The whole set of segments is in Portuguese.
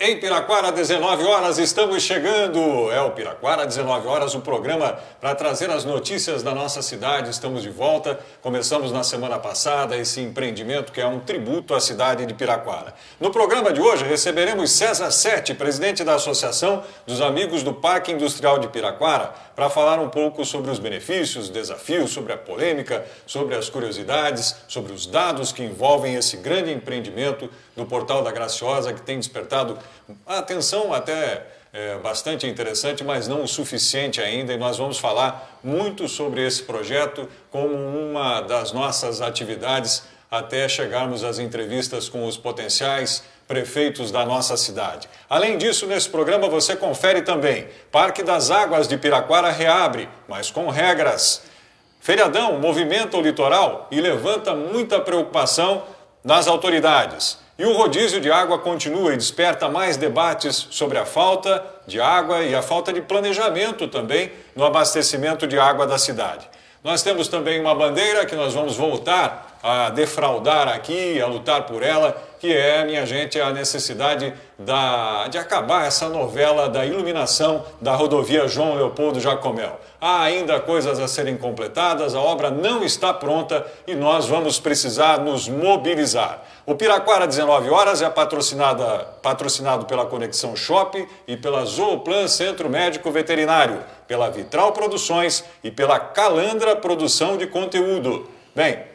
Em Piraquara, 19 horas, estamos chegando. É o Piraquara, 19 horas, o programa para trazer as notícias da nossa cidade. Estamos de volta. Começamos na semana passada esse empreendimento que é um tributo à cidade de Piraquara. No programa de hoje receberemos César Sete, presidente da Associação dos Amigos do Parque Industrial de Piraquara, para falar um pouco sobre os benefícios, desafios, sobre a polêmica, sobre as curiosidades, sobre os dados que envolvem esse grande empreendimento do Portal da Graciosa, que tem despertado a atenção até bastante interessante, mas não o suficiente ainda, e nós vamos falar muito sobre esse projeto como uma das nossas atividades até chegarmos às entrevistas com os potenciais prefeitos da nossa cidade. Além disso, nesse programa você confere também: Parque das Águas de Piraquara reabre, mas com regras. Feriadão movimenta o litoral e levanta muita preocupação das autoridades. E o rodízio de água continua e desperta mais debates sobre a falta de água e a falta de planejamento também no abastecimento de água da cidade. Nós temos também uma bandeira que nós vamos voltar a defraudar aqui, a lutar por ela, que é, minha gente, a necessidade de acabar essa novela da iluminação da rodovia João Leopoldo Jacomel. Há ainda coisas a serem completadas, a obra não está pronta e nós vamos precisar nos mobilizar. O Piraquara 19 horas é patrocinado pela Conexão Shop e pela Zooplan Centro Médico Veterinário, pela Vitral Produções e pela Calandra Produção de Conteúdo. Bem,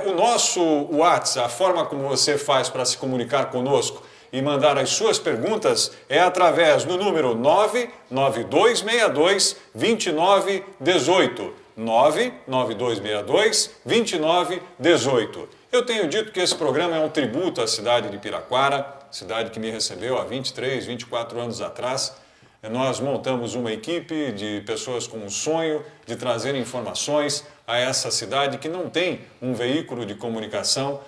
o nosso WhatsApp, a forma como você faz para se comunicar conosco e mandar as suas perguntas é através do número 99262-2918. 99262-2918. Eu tenho dito que esse programa é um tributo à cidade de Piraquara, cidade que me recebeu há 23, 24 anos atrás. Nós montamos uma equipe de pessoas com um sonho de trazer informações a essa cidade que não tem um veículo de comunicação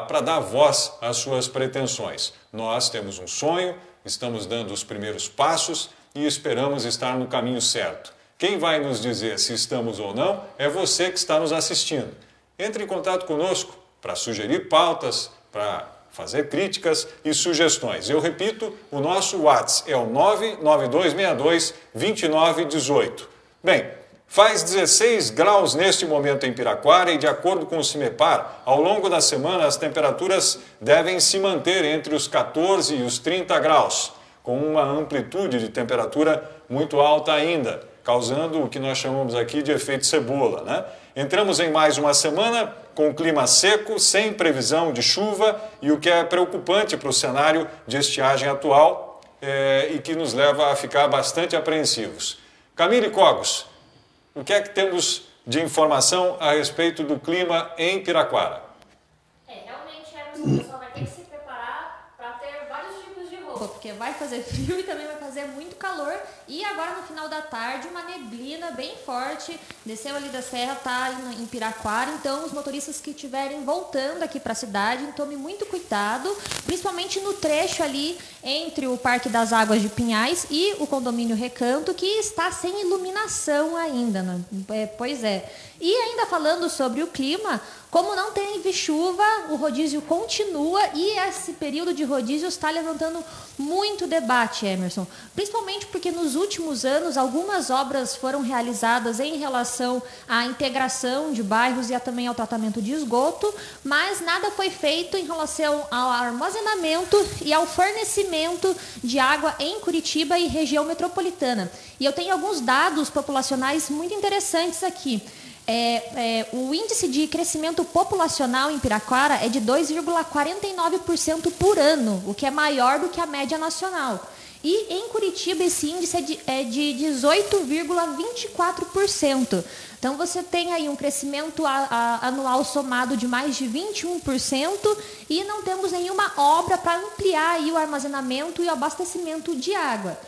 para dar voz às suas pretensões. Nós temos um sonho, estamos dando os primeiros passos e esperamos estar no caminho certo. Quem vai nos dizer se estamos ou não é você que está nos assistindo. Entre em contato conosco para sugerir pautas, para fazer críticas e sugestões. Eu repito, o nosso WhatsApp é o 99262-2918. Bem, faz 16 graus neste momento em Piraquara e, de acordo com o CIMEPAR, ao longo da semana as temperaturas devem se manter entre os 14 e os 30 graus, com uma amplitude de temperatura muito alta ainda, causando o que nós chamamos aqui de efeito cebola, né? Entramos em mais uma semana com clima seco, sem previsão de chuva e o que é preocupante para o cenário de estiagem atual e que nos leva a ficar bastante apreensivos. Camille Cogos, o que é que temos de informação a respeito do clima em Piraquara? Realmente a pessoa vai ter que se preparar para ter vários tipos de roupa, porque vai fazer frio e também vai fazer muito calor. E agora no final da tarde uma neblina bem forte desceu ali da serra, tá em Piraquara. Então os motoristas que estiverem voltando aqui para a cidade, tome muito cuidado, principalmente no trecho ali entre o Parque das Águas de Pinhais e o condomínio Recanto, que está sem iluminação ainda, né? Pois é. E ainda falando sobre o clima, como não teve chuva, o rodízio continua e esse período de rodízio está levantando muito debate, Emerson. Principalmente porque nos últimos anos algumas obras foram realizadas em relação à integração de bairros e também ao tratamento de esgoto, mas nada foi feito em relação ao armazenamento e ao fornecimento de água em Curitiba e região metropolitana. E eu tenho alguns dados populacionais muito interessantes aqui. O índice de crescimento populacional em Piraquara é de 2,49% por ano, o que é maior do que a média nacional. E em Curitiba esse índice é de 18,24%. Então você tem aí um crescimento anual somado de mais de 21% e não temos nenhuma obra para ampliar aí o armazenamento e o abastecimento de água.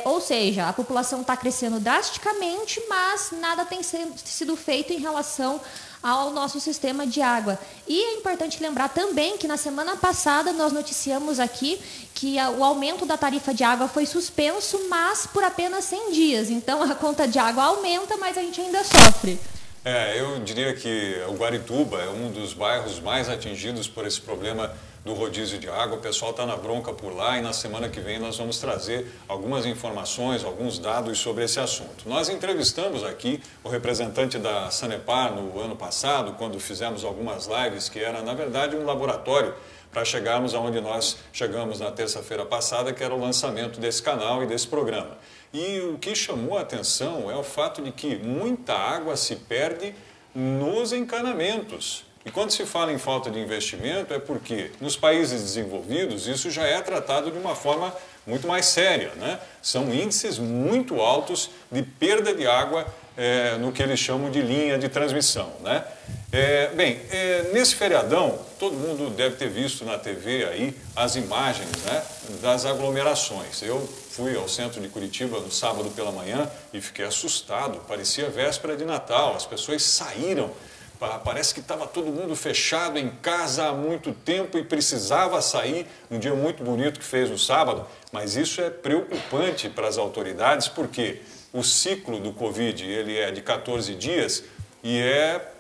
Ou seja, a população está crescendo drasticamente, mas nada tem sido feito em relação ao nosso sistema de água. E é importante lembrar também que na semana passada nós noticiamos aqui que o aumento da tarifa de água foi suspenso, mas por apenas 100 dias. Então a conta de água aumenta, mas a gente ainda sofre. Eu diria que o Guarituba é um dos bairros mais atingidos por esse problema do rodízio de água. O pessoal está na bronca por lá e na semana que vem nós vamos trazer algumas informações, alguns dados sobre esse assunto. Nós entrevistamos aqui o representante da Sanepar no ano passado, quando fizemos algumas lives, que era, na verdade, um laboratório para chegarmos aonde nós chegamos na terça-feira passada, que era o lançamento desse canal e desse programa. E o que chamou a atenção é o fato de que muita água se perde nos encanamentos. E quando se fala em falta de investimento é porque nos países desenvolvidos isso já é tratado de uma forma muito mais séria, né? São índices muito altos de perda de água no que eles chamam de linha de transmissão, né? Nesse feriadão, todo mundo deve ter visto na TV aí as imagens, né, das aglomerações. Eu fui ao centro de Curitiba no sábado pela manhã e fiquei assustado, parecia véspera de Natal, as pessoas saíram, parece que estava todo mundo fechado em casa há muito tempo e precisava sair, um dia muito bonito que fez no sábado, mas isso é preocupante para as autoridades porque o ciclo do Covid ele é de 14 dias e é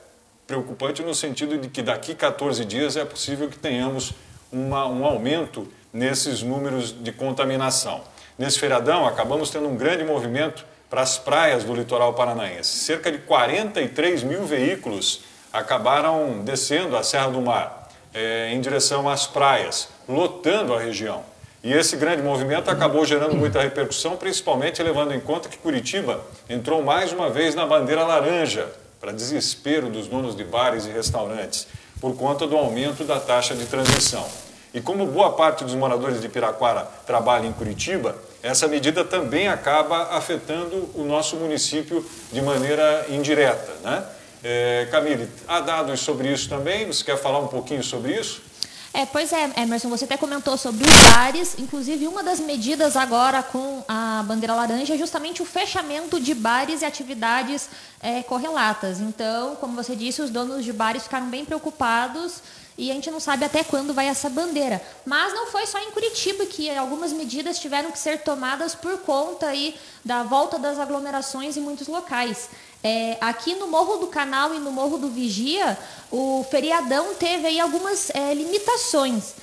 preocupante no sentido de que daqui 14 dias é possível que tenhamos um aumento nesses números de contaminação. Nesse feriadão, acabamos tendo um grande movimento para as praias do litoral paranaense. Cerca de 43 mil veículos acabaram descendo a Serra do Mar em direção às praias, lotando a região. E esse grande movimento acabou gerando muita repercussão, principalmente levando em conta que Curitiba entrou mais uma vez na bandeira laranja, para desespero dos donos de bares e restaurantes, por conta do aumento da taxa de transmissão. E como boa parte dos moradores de Piraquara trabalha em Curitiba, essa medida também acaba afetando o nosso município de maneira indireta, né? Camille, há dados sobre isso também? Você quer falar um pouquinho sobre isso? Pois é, Emerson, você até comentou sobre os bares, inclusive uma das medidas agora com a bandeira laranja é justamente o fechamento de bares e atividades correlatas. Então, como você disse, os donos de bares ficaram bem preocupados e a gente não sabe até quando vai essa bandeira. Mas não foi só em Curitiba que algumas medidas tiveram que ser tomadas por conta aí da volta das aglomerações em muitos locais. Aqui no Morro do Canal e no Morro do Vigia, o feriadão teve aí algumas limitações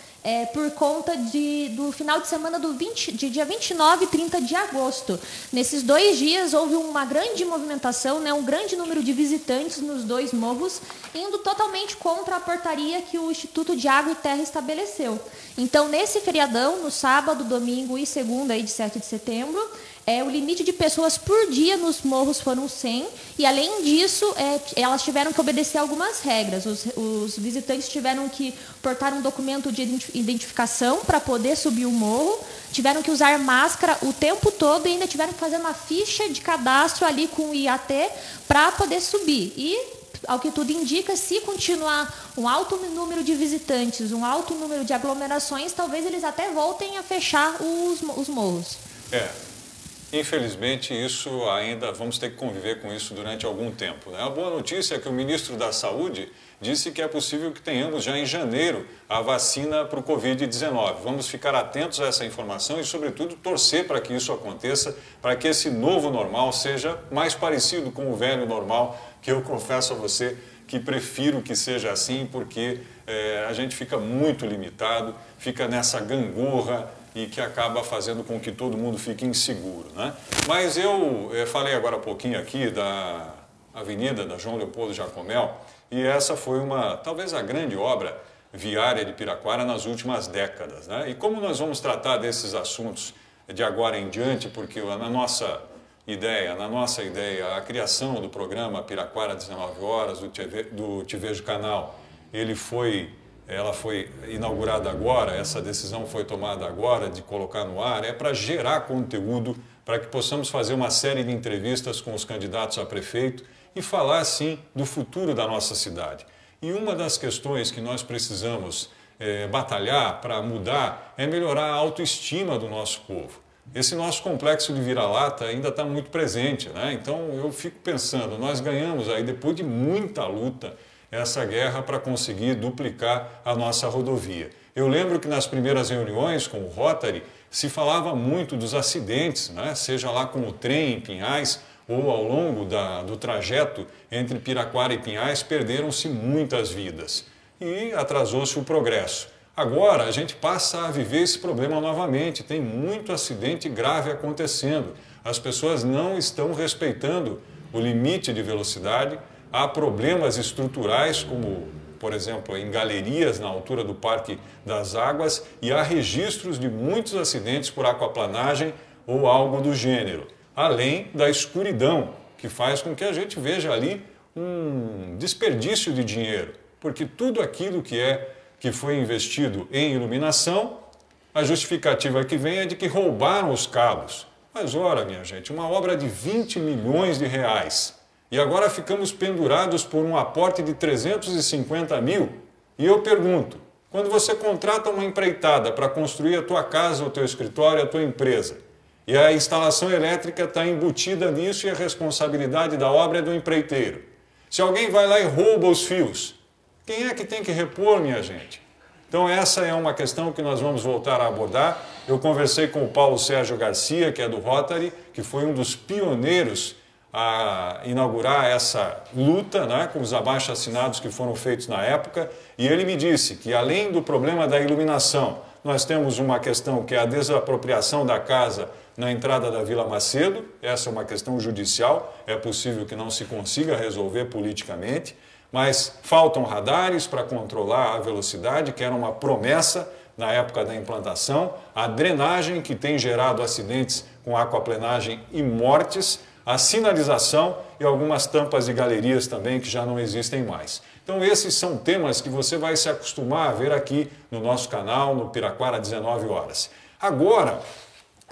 por conta do final de semana de dia 29 e 30 de agosto. Nesses 2 dias houve uma grande movimentação, né, um grande número de visitantes nos 2 morros, indo totalmente contra a portaria que o Instituto de Água e Terra estabeleceu. Então, nesse feriadão, no sábado, domingo e segunda aí de 7 de setembro, o limite de pessoas por dia nos morros foram 100 e, além disso, elas tiveram que obedecer algumas regras. Os visitantes tiveram que portar um documento de identificação para poder subir o morro, tiveram que usar máscara o tempo todo e ainda tiveram que fazer uma ficha de cadastro ali com o IAT para poder subir. E, ao que tudo indica, se continuar um alto número de visitantes, um alto número de aglomerações, talvez eles até voltem a fechar os morros. Infelizmente, isso ainda vamos ter que conviver com isso durante algum tempo, né? A boa notícia é que o ministro da Saúde disse que é possível que tenhamos já em janeiro a vacina para o Covid-19. Vamos ficar atentos a essa informação e, sobretudo, torcer para que isso aconteça, para que esse novo normal seja mais parecido com o velho normal, que eu confesso a você que prefiro que seja assim, porque a gente fica muito limitado, fica nessa gangorra, e que acaba fazendo com que todo mundo fique inseguro, né? Mas eu falei agora há pouquinho aqui da Avenida da João Leopoldo Jacomel e essa foi talvez a grande obra viária de Piraquara nas últimas décadas, né? E como nós vamos tratar desses assuntos de agora em diante, porque na nossa ideia, a criação do programa Piraquara 19 horas, do Te Vejo Canal, ela foi inaugurada agora, essa decisão foi tomada agora de colocar no ar, para gerar conteúdo, para que possamos fazer uma série de entrevistas com os candidatos a prefeito e falar, sim, do futuro da nossa cidade. E uma das questões que nós precisamos batalhar para mudar é melhorar a autoestima do nosso povo. Esse nosso complexo de vira-lata ainda está muito presente, né? Então eu fico pensando, nós ganhamos aí, depois de muita luta, essa guerra para conseguir duplicar a nossa rodovia. Eu lembro que nas primeiras reuniões com o Rotary se falava muito dos acidentes, né? Seja lá com o trem em Pinhais ou ao longo do trajeto entre Piraquara e Pinhais, perderam-se muitas vidas e atrasou-se o progresso. Agora a gente passa a viver esse problema novamente, tem muito acidente grave acontecendo. As pessoas não estão respeitando o limite de velocidade, há problemas estruturais como, por exemplo, em galerias na altura do Parque das Águas, e há registros de muitos acidentes por aquaplanagem ou algo do gênero, além da escuridão, que faz com que a gente veja ali um desperdício de dinheiro, porque tudo aquilo que foi investido em iluminação, a justificativa que vem é de que roubaram os cabos. Mas ora, minha gente, uma obra de 20 milhões de reais. E agora ficamos pendurados por um aporte de 350 mil. E eu pergunto, quando você contrata uma empreitada para construir a tua casa, o teu escritório, a tua empresa, e a instalação elétrica está embutida nisso e a responsabilidade da obra é do empreiteiro. Se alguém vai lá e rouba os fios, quem é que tem que repor, minha gente? Então essa é uma questão que nós vamos voltar a abordar. Eu conversei com o Paulo Sérgio Garcia, que é do Rotary, que foi um dos pioneiros a inaugurar essa luta, né, com os abaixo-assinados que foram feitos na época, e ele me disse que além do problema da iluminação, nós temos uma questão que é a desapropriação da casa na entrada da Vila Macedo. Essa é uma questão judicial, é possível que não se consiga resolver politicamente, mas faltam radares para controlar a velocidade, que era uma promessa na época da implantação, a drenagem, que tem gerado acidentes com aquaplanagem e mortes, a sinalização e algumas tampas de galerias também que já não existem mais. Então esses são temas que você vai se acostumar a ver aqui no nosso canal, no Piraquara 19 horas. Agora,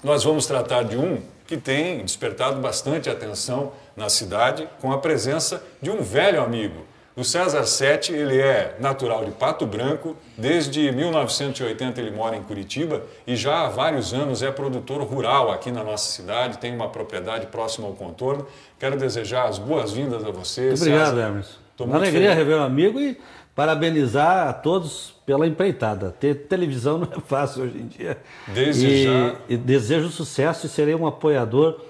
nós vamos tratar de um que tem despertado bastante atenção na cidade, com a presença de um velho amigo. O César Sete, ele é natural de Pato Branco, desde 1980 ele mora em Curitiba e já há vários anos é produtor rural aqui na nossa cidade, tem uma propriedade próxima ao contorno. Quero desejar as boas-vindas a você, muito obrigado, Emerson. Uma alegria rever um amigo e parabenizar a todos pela empreitada. Ter televisão não é fácil hoje em dia. Desde já. E desejo sucesso e serei um apoiador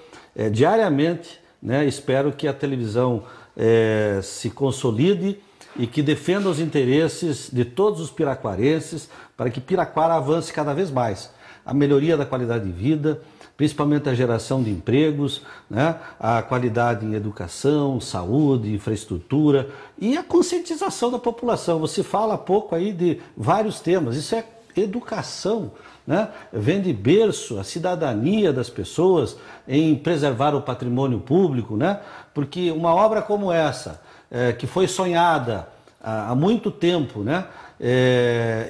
diariamente, né? Espero que a televisão se consolide e que defenda os interesses de todos os piraquarenses para que Piraquara avance cada vez mais. A melhoria da qualidade de vida, principalmente a geração de empregos, né? A qualidade em educação, saúde, infraestrutura e a conscientização da população. Você fala há pouco aí de vários temas, isso é educação, né? Vem de berço a cidadania das pessoas em preservar o patrimônio público, né? Porque uma obra como essa, que foi sonhada há muito tempo, né?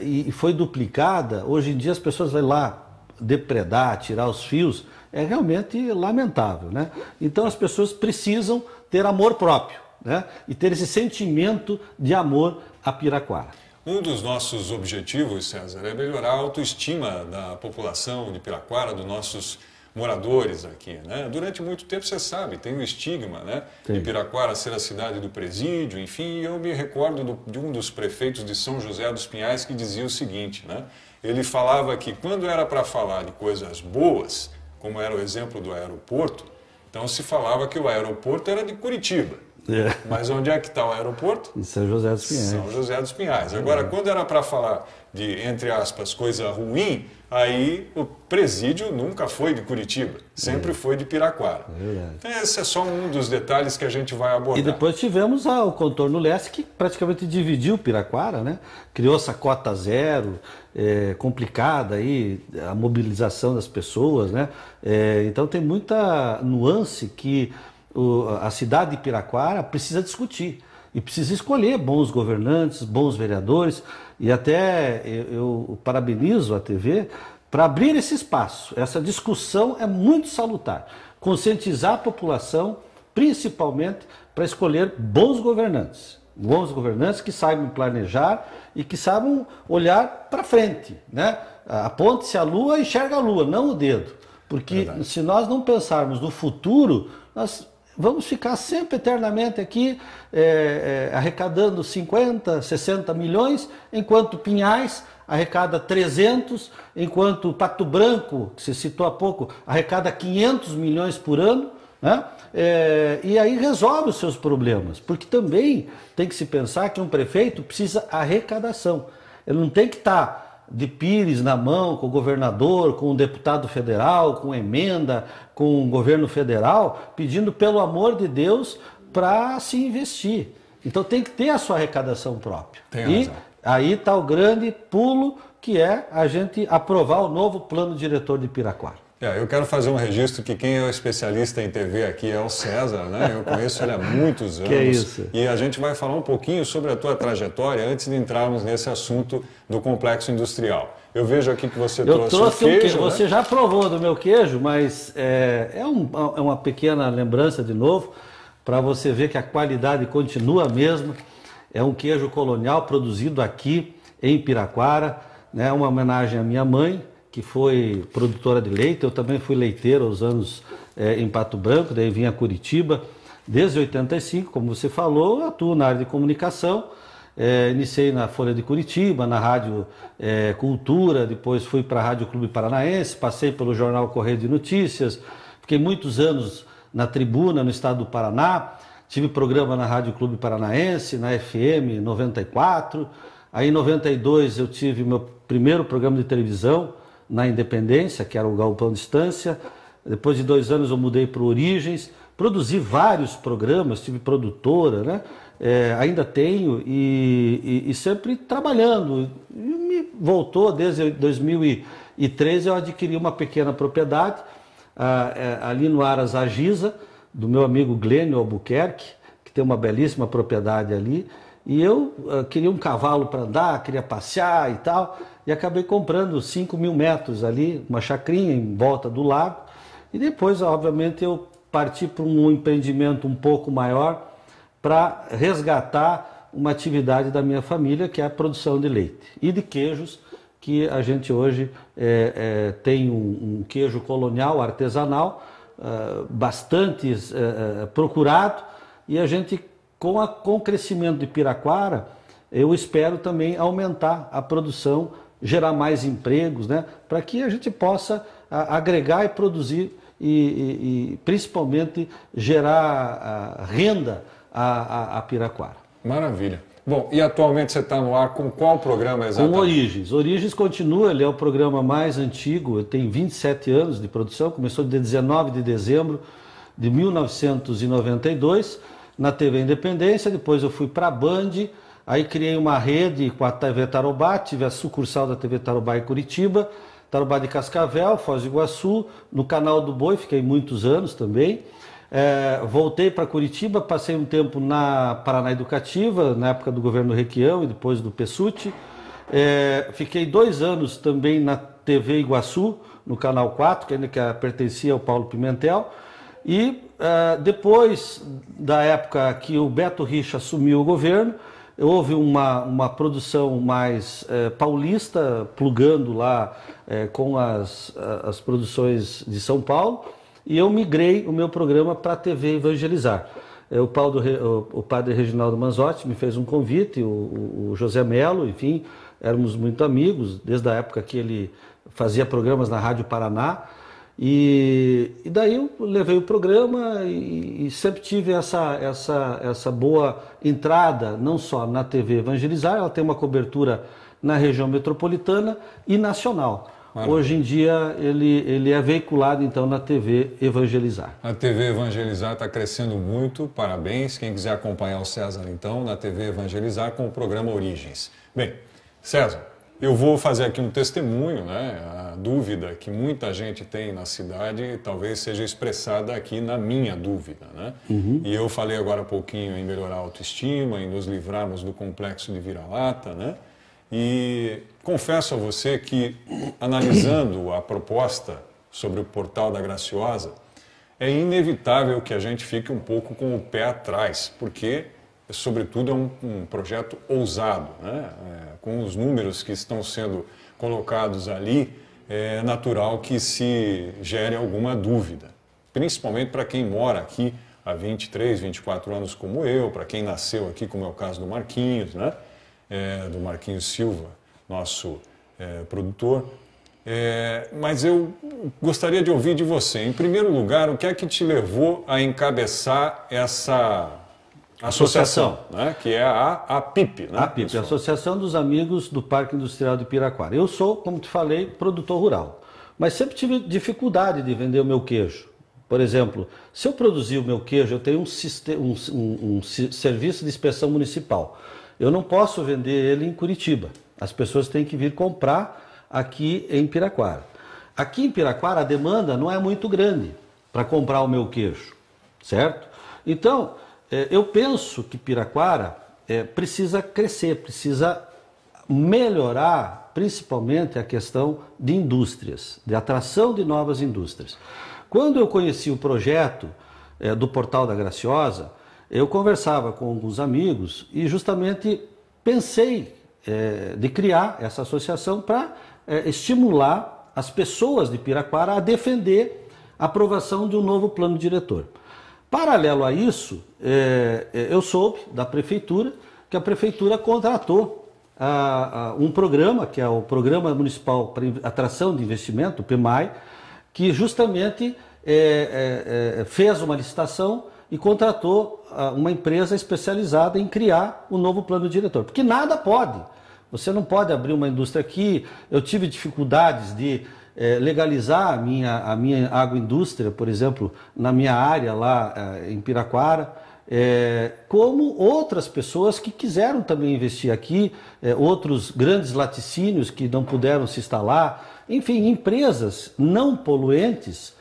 E foi duplicada, hoje em dia as pessoas vão lá depredar, tirar os fios, é realmente lamentável, né? Então as pessoas precisam ter amor próprio, né? E ter esse sentimento de amor a Piraquara. Um dos nossos objetivos, César, é melhorar a autoestima da população de Piraquara, dos nossos moradores aqui, né? Durante muito tempo, você sabe, tem o estigma, né? De Piraquara ser a cidade do presídio, enfim, eu me recordo de um dos prefeitos de São José dos Pinhais que dizia o seguinte, né? Ele falava que quando era para falar de coisas boas, como era o exemplo do aeroporto, então se falava que o aeroporto era de Curitiba. Mas onde é que está o aeroporto? Em São José dos Pinhais. São José dos Pinhais. Agora, quando era para falar de, entre aspas, coisa ruim, aí o presídio nunca foi de Curitiba, sempre foi de Piraquara. Então, esse é só um dos detalhes que a gente vai abordar. E depois tivemos o contorno leste, que praticamente dividiu Piraquara, né? Criou essa cota zero, complicada aí, a mobilização das pessoas, né? Então tem muita nuance que a cidade de Piraquara precisa discutir e precisa escolher bons governantes, bons vereadores, e até eu parabenizo a TV para abrir esse espaço. Essa discussão é muito salutar, conscientizar a população, principalmente para escolher bons governantes que saibam planejar e que saibam olhar para frente, né? Aponte-se a lua e enxerga a lua, não o dedo, porque se nós não pensarmos no futuro, nós vamos ficar sempre eternamente aqui arrecadando 50, 60 milhões, enquanto Pinhais arrecada 300, enquanto Pato Branco, que se citou há pouco, arrecada 500 milhões por ano, né? E aí resolve os seus problemas, porque também tem que se pensar que um prefeito precisa arrecadação. Ele não tem que estar de pires na mão com o governador, com o deputado federal, com emenda, com o governo federal, pedindo pelo amor de Deus para se investir. Então tem que ter a sua arrecadação própria. E aí está o grande pulo, que é a gente aprovar o novo plano diretor de Piraquara. Eu quero fazer um registro que quem é o especialista em TV aqui é o César, né? Eu conheço ele há muitos anos. Que é isso. E a gente vai falar um pouquinho sobre a tua trajetória antes de entrarmos nesse assunto do complexo industrial. Eu vejo aqui que você trouxe um queijo, né? Você já provou do meu queijo, mas é uma pequena lembrança de novo, para você ver que a qualidade continua a mesma. É um queijo colonial produzido aqui em Piraquara, né? Uma homenagem à minha mãe, que foi produtora de leite. Eu também fui leiteiro aos anos em Pato Branco, daí vim a Curitiba. Desde 85, como você falou, atuo na área de comunicação. Iniciei na Folha de Curitiba, na Rádio Cultura, depois fui para a Rádio Clube Paranaense, passei pelo Jornal Correio de Notícias, fiquei muitos anos na Tribuna, no estado do Paraná, tive programa na Rádio Clube Paranaense, na FM 94, aí em 92 eu tive meu primeiro programa de televisão, na Independência, que era o Galpão Distância. Depois de 2 anos eu mudei para o Origens, produzi vários programas, tive produtora, né? Ainda tenho e sempre trabalhando. E me voltou desde 2013, eu adquiri uma pequena propriedade ali no Aras Agisa, do meu amigo Glênio Albuquerque, que tem uma belíssima propriedade ali. E eu queria um cavalo para andar, queria passear e tal, e acabei comprando 5.000 metros ali, uma chacrinha em volta do lago, e depois, obviamente, eu parti para um empreendimento um pouco maior para resgatar uma atividade da minha família, que é a produção de leite e de queijos, que a gente hoje tem um queijo colonial, artesanal, bastante procurado, e a gente, com o crescimento de Piraquara, eu espero também aumentar a produção, gerar mais empregos, né, para que a gente possa agregar e produzir e principalmente gerar renda a Piraquara. Maravilha. Bom, e atualmente você está no ar com qual programa exatamente? Com Origens. Origens continua, ele é o programa mais antigo, tem 27 anos de produção, começou dia 19 de dezembro de 1992, na TV Independência. Depois eu fui para a Band, aí criei uma rede com a TV Tarobá, tive a sucursal da TV Tarobá em Curitiba, Tarobá de Cascavel, Foz do Iguaçu, no Canal do Boi, fiquei muitos anos também. Voltei para Curitiba, passei um tempo na Paraná Educativa, na época do governo Requião e depois do Pessutti. Fiquei 2 anos também na TV Iguaçu, no Canal 4, que ainda pertencia ao Paulo Pimentel. E depois da época que o Beto Richa assumiu o governo, houve uma produção mais paulista, plugando lá com as produções de São Paulo, e eu migrei o meu programa para a TV Evangelizar. O padre Reginaldo Manzotti me fez um convite, o José Melo, enfim, éramos muito amigos, desde a época que ele fazia programas na Rádio Paraná, e daí eu levei o programa e sempre tive essa boa entrada, não só na TV Evangelizar, ela tem uma cobertura na região metropolitana e nacional. Maravilha. Hoje em dia ele é veiculado então na TV Evangelizar. A TV Evangelizar está crescendo muito, parabéns. Quem quiser acompanhar o César então, na TV Evangelizar com o programa Origens. Bem, César, eu vou fazer aqui um testemunho, né? A dúvida que muita gente tem na cidade talvez seja expressada aqui na minha dúvida, né? E eu falei agora há pouquinho em melhorar a autoestima, em nos livrarmos do complexo de vira-lata, né? E confesso a você que, analisando a proposta sobre o Portal da Graciosa, é inevitável que a gente fique um pouco com o pé atrás, porque, sobretudo, é um projeto ousado, né? Com os números que estão sendo colocados ali, é natural que se gere alguma dúvida, principalmente para quem mora aqui há 23, 24 anos como eu, para quem nasceu aqui, como é o caso do Marquinhos, né? Do Marquinhos Silva, nosso produtor. Mas eu gostaria de ouvir de você, em primeiro lugar, o que é que te levou a encabeçar essa Associação, né? Que é a PIP, né? A PIP, a Associação dos Amigos do Parque Industrial de Piraquara. Eu sou, como te falei, produtor rural, mas sempre tive dificuldade de vender o meu queijo. Por exemplo, se eu produzir o meu queijo, eu tenho um serviço de inspeção municipal. Eu não posso vender ele em Curitiba. As pessoas têm que vir comprar aqui em Piraquara. Aqui em Piraquara a demanda não é muito grande para comprar o meu queijo, certo? Então, eu penso que Piraquara precisa crescer, precisa melhorar principalmente a questão de indústrias, de atração de novas indústrias. Quando eu conheci o projeto do Portal da Graciosa, eu conversava com alguns amigos e justamente pensei de criar essa associação para estimular as pessoas de Piraquara a defender a aprovação de um novo plano diretor. Paralelo a isso, eu soube da prefeitura que a prefeitura contratou um programa, que é o Programa Municipal para Atração de Investimento, o PMAI, que justamente fez uma licitação e contratou uma empresa especializada em criar um novo plano diretor. Porque nada pode. Você não pode abrir uma indústria aqui. Eu tive dificuldades de legalizar a minha agroindústria, por exemplo, na minha área lá em Piraquara, como outras pessoas que quiseram também investir aqui, outros grandes laticínios que não puderam se instalar, enfim, empresas não poluentes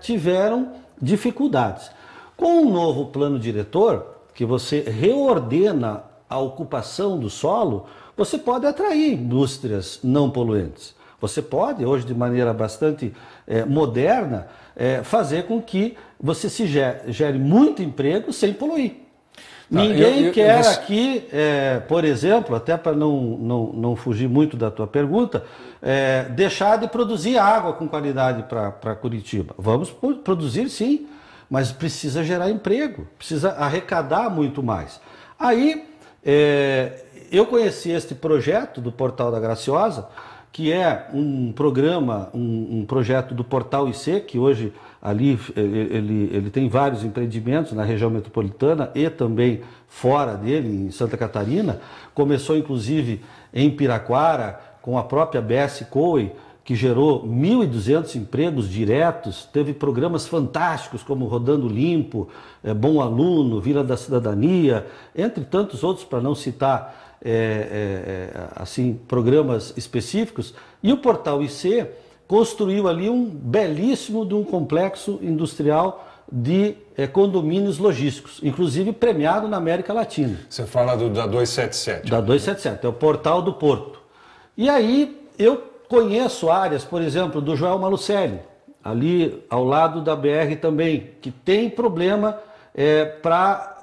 tiveram dificuldades. Com um novo plano diretor, que você reordena a ocupação do solo, você pode atrair indústrias não poluentes. Você pode, hoje de maneira bastante moderna, fazer com que você se gere muito emprego sem poluir. Ninguém quer aqui, por exemplo, até para não fugir muito da tua pergunta, deixar de produzir água com qualidade para Curitiba. Vamos produzir sim, mas precisa gerar emprego, precisa arrecadar muito mais. Aí, eu conheci este projeto do Portal da Graciosa, que é um programa, um projeto do Portal IC, que hoje ali ele tem vários empreendimentos na região metropolitana e também fora dele, em Santa Catarina. Começou inclusive em Piraquara, com a própria BS Coe, que gerou 1.200 empregos diretos, teve programas fantásticos como Rodando Limpo, Bom Aluno, Vila da Cidadania, entre tantos outros, para não citar assim, programas específicos. E o Portal IC construiu ali um belíssimo de um complexo industrial de condomínios logísticos, inclusive premiado na América Latina. Você fala da 277. Da 277, é o Portal do Porto. E aí eu conheço áreas, por exemplo, do Joel Malucelli, ali ao lado da BR também, que tem problema para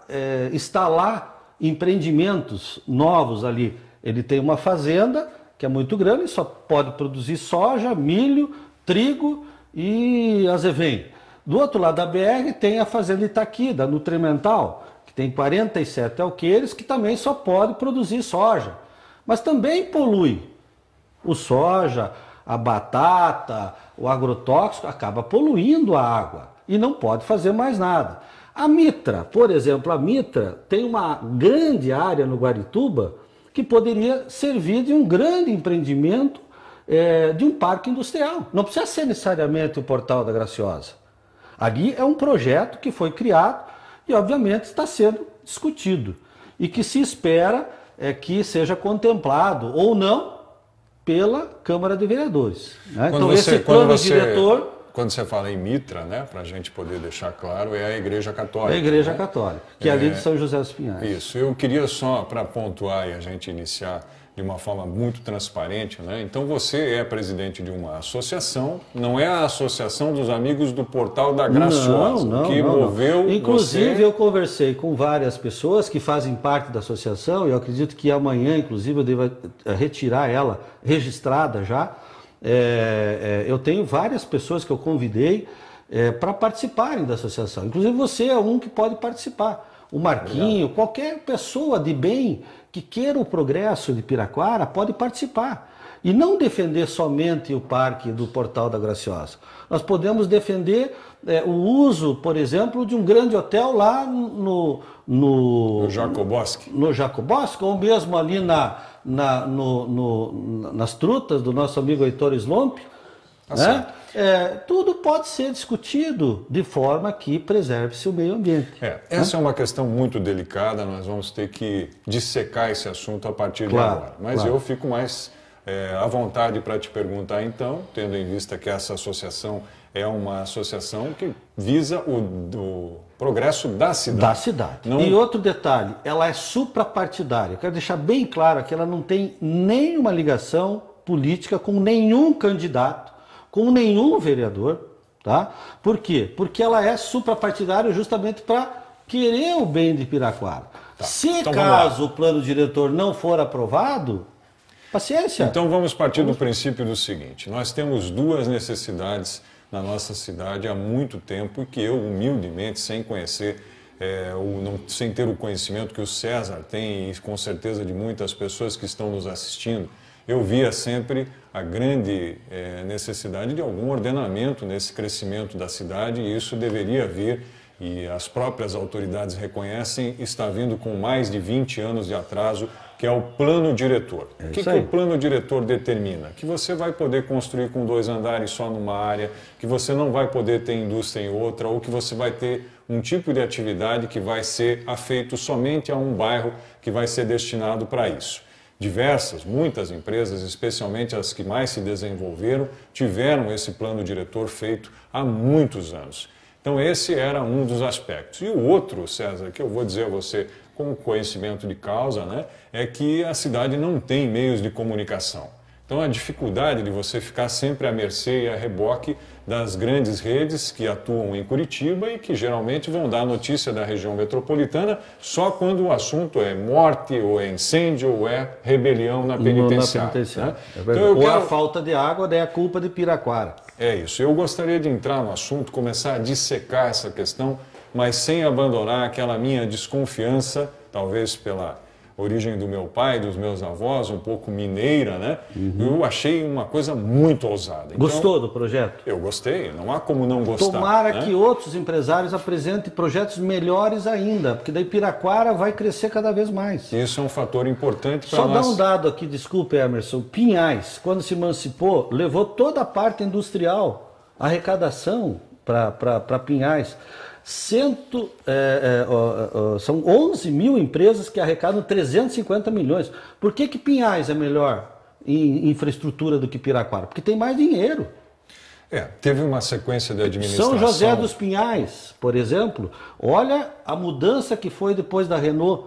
instalar empreendimentos novos ali. Ele tem uma fazenda que é muito grande, só pode produzir soja, milho, trigo e azevém. Do outro lado da BR tem a fazenda Itaqui, da Nutrimental, que tem 47 alqueires, que também só pode produzir soja. Mas também polui. O soja, a batata, o agrotóxico acaba poluindo a água e não pode fazer mais nada. A Mitra, por exemplo, a Mitra tem uma grande área no Guarituba que poderia servir de um grande empreendimento de um parque industrial. Não precisa ser necessariamente o Portal da Graciosa. Ali é um projeto que foi criado e, obviamente, está sendo discutido e que se espera que seja contemplado ou não pela Câmara de Vereadores. Né? Então, esse plano diretor... Quando você fala em Mitra, né, para a gente poder deixar claro, é a Igreja Católica. É a Igreja Católica, que é ali de São José dos Pinhais. Isso. Eu queria só, para pontuar e a gente iniciar de uma forma muito transparente, né? Então você é presidente de uma associação, não é a Associação dos Amigos do Portal da Graciosa, que moveu. Inclusive, eu conversei com várias pessoas que fazem parte da associação, e eu acredito que amanhã, inclusive, eu devo retirar ela registrada já. Eu tenho várias pessoas que eu convidei para participarem da associação. Inclusive você é um que pode participar. O Marquinho, qualquer pessoa de bem que queira o progresso de Piraquara pode participar. E não defender somente o parque do Portal da Graciosa. Nós podemos defender o uso, por exemplo, de um grande hotel lá no Jacobowski. No Jacobowski, ou mesmo ali nas trutas do nosso amigo Heitor Slomp. Né? Tudo pode ser discutido de forma que preserve-se o meio ambiente. Essa é uma questão muito delicada, nós vamos ter que dissecar esse assunto a partir de agora. Mas eu fico mais à vontade para te perguntar então, tendo em vista que essa associação é uma associação que visa o progresso da cidade. Da cidade. Não... E outro detalhe, ela é suprapartidária. Eu quero deixar bem claro que ela não tem nenhuma ligação política com nenhum candidato, com nenhum vereador, tá? Por quê? Porque ela é suprapartidária justamente para querer o bem de Piraquara. Tá. Se então, caso o plano diretor não for aprovado, paciência. Então vamos partir do princípio do seguinte, nós temos duas necessidades na nossa cidade há muito tempo e que eu, humildemente, sem conhecer, sem ter o conhecimento que o César tem e com certeza de muitas pessoas que estão nos assistindo, eu via sempre a grande necessidade de algum ordenamento nesse crescimento da cidade e isso deveria vir, e as próprias autoridades reconhecem, está vindo com mais de 20 anos de atraso, que é o plano diretor. O que o plano diretor determina? Que você vai poder construir com 2 andares só numa área, que você não vai poder ter indústria em outra, ou que você vai ter um tipo de atividade que vai ser afeito somente a um bairro que vai ser destinado para isso. Muitas empresas, especialmente as que mais se desenvolveram, tiveram esse plano diretor feito há muitos anos. Então esse era um dos aspectos. E o outro, César, que eu vou dizer a você com conhecimento de causa, né, é que a cidade não tem meios de comunicação. Então a dificuldade de você ficar sempre à mercê e a reboque das grandes redes que atuam em Curitiba e que geralmente vão dar notícia da região metropolitana só quando o assunto é morte, ou é incêndio, ou é rebelião na penitenciária. Né? Então, a falta de água, daí a culpa de Piraquara. É isso. Eu gostaria de entrar no assunto, começar a dissecar essa questão, mas sem abandonar aquela minha desconfiança, talvez pela origem do meu pai, dos meus avós, um pouco mineira, né? Eu achei uma coisa muito ousada. Então, gostou do projeto? Eu gostei, não há como não gostar. Tomara que outros empresários apresentem projetos melhores ainda, porque daí Piraquara vai crescer cada vez mais. Isso é um fator importante para nós. Só dar um dado aqui, desculpe, Emerson. Pinhais, quando se emancipou, levou toda a parte industrial, arrecadação para Pinhais. São 11 mil empresas que arrecadam 350 milhões. Por que Pinhais é melhor em infraestrutura do que Piraquara? Porque tem mais dinheiro. Teve uma sequência de administração. São José dos Pinhais, por exemplo, olha a mudança que foi depois da Renault.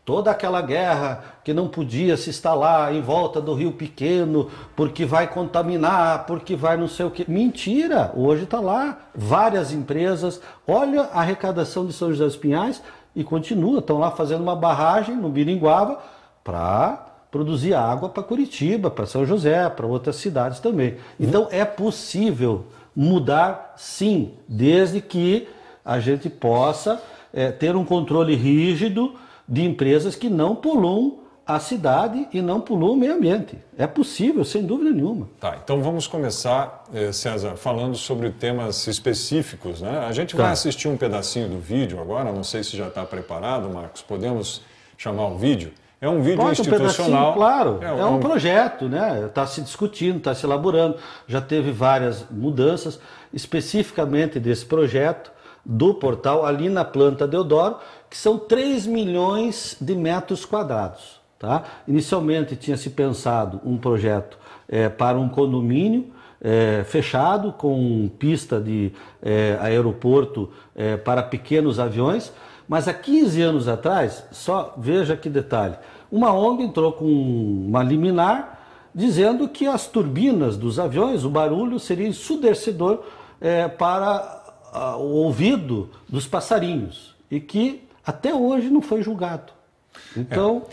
Toda aquela guerra que não podia se instalar em volta do Rio Pequeno, porque vai contaminar, porque vai não sei o quê. Mentira! Hoje está lá várias empresas. Olha a arrecadação de São José dos Pinhais e continua. Estão lá fazendo uma barragem no Biringuaba para produzir água para Curitiba, para São José, para outras cidades também. Então é possível mudar, sim, desde que a gente possa ter um controle rígido de empresas que não poluam a cidade e não poluam o meio ambiente. É possível, sem dúvida nenhuma. Tá, então vamos começar, César, falando sobre temas específicos, né? A gente vai assistir um pedacinho do vídeo agora, não sei se já está preparado, Marcos, podemos chamar o vídeo? É um vídeo institucional. Claro, é um projeto, né? Está se discutindo, está se elaborando, já teve várias mudanças, especificamente desse projeto do portal ali na Planta Deodoro, que são 3 milhões de metros quadrados. Tá? Inicialmente tinha se pensado um projeto para um condomínio fechado, com pista de aeroporto para pequenos aviões, mas há 15 anos atrás, só veja que detalhe, uma ONG entrou com uma liminar dizendo que as turbinas dos aviões, o barulho seria ensurdecedor para o ouvido dos passarinhos e que até hoje não foi julgado. Então,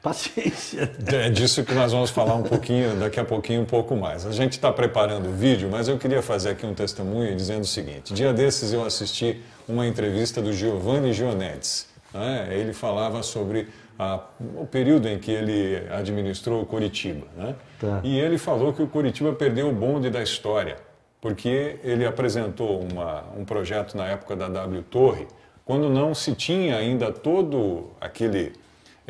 paciência. É disso que nós vamos falar um pouquinho, daqui a pouquinho um pouco mais. A gente está preparando o vídeo, mas eu queria fazer aqui um testemunho dizendo o seguinte. Dia desses eu assisti uma entrevista do Giovanni Gionedes, né, ele falava sobre o período em que ele administrou o Coritiba, né? Tá. E ele falou que o Coritiba perdeu o bonde da história, porque ele apresentou um projeto na época da W Torre, quando não se tinha ainda todo aquele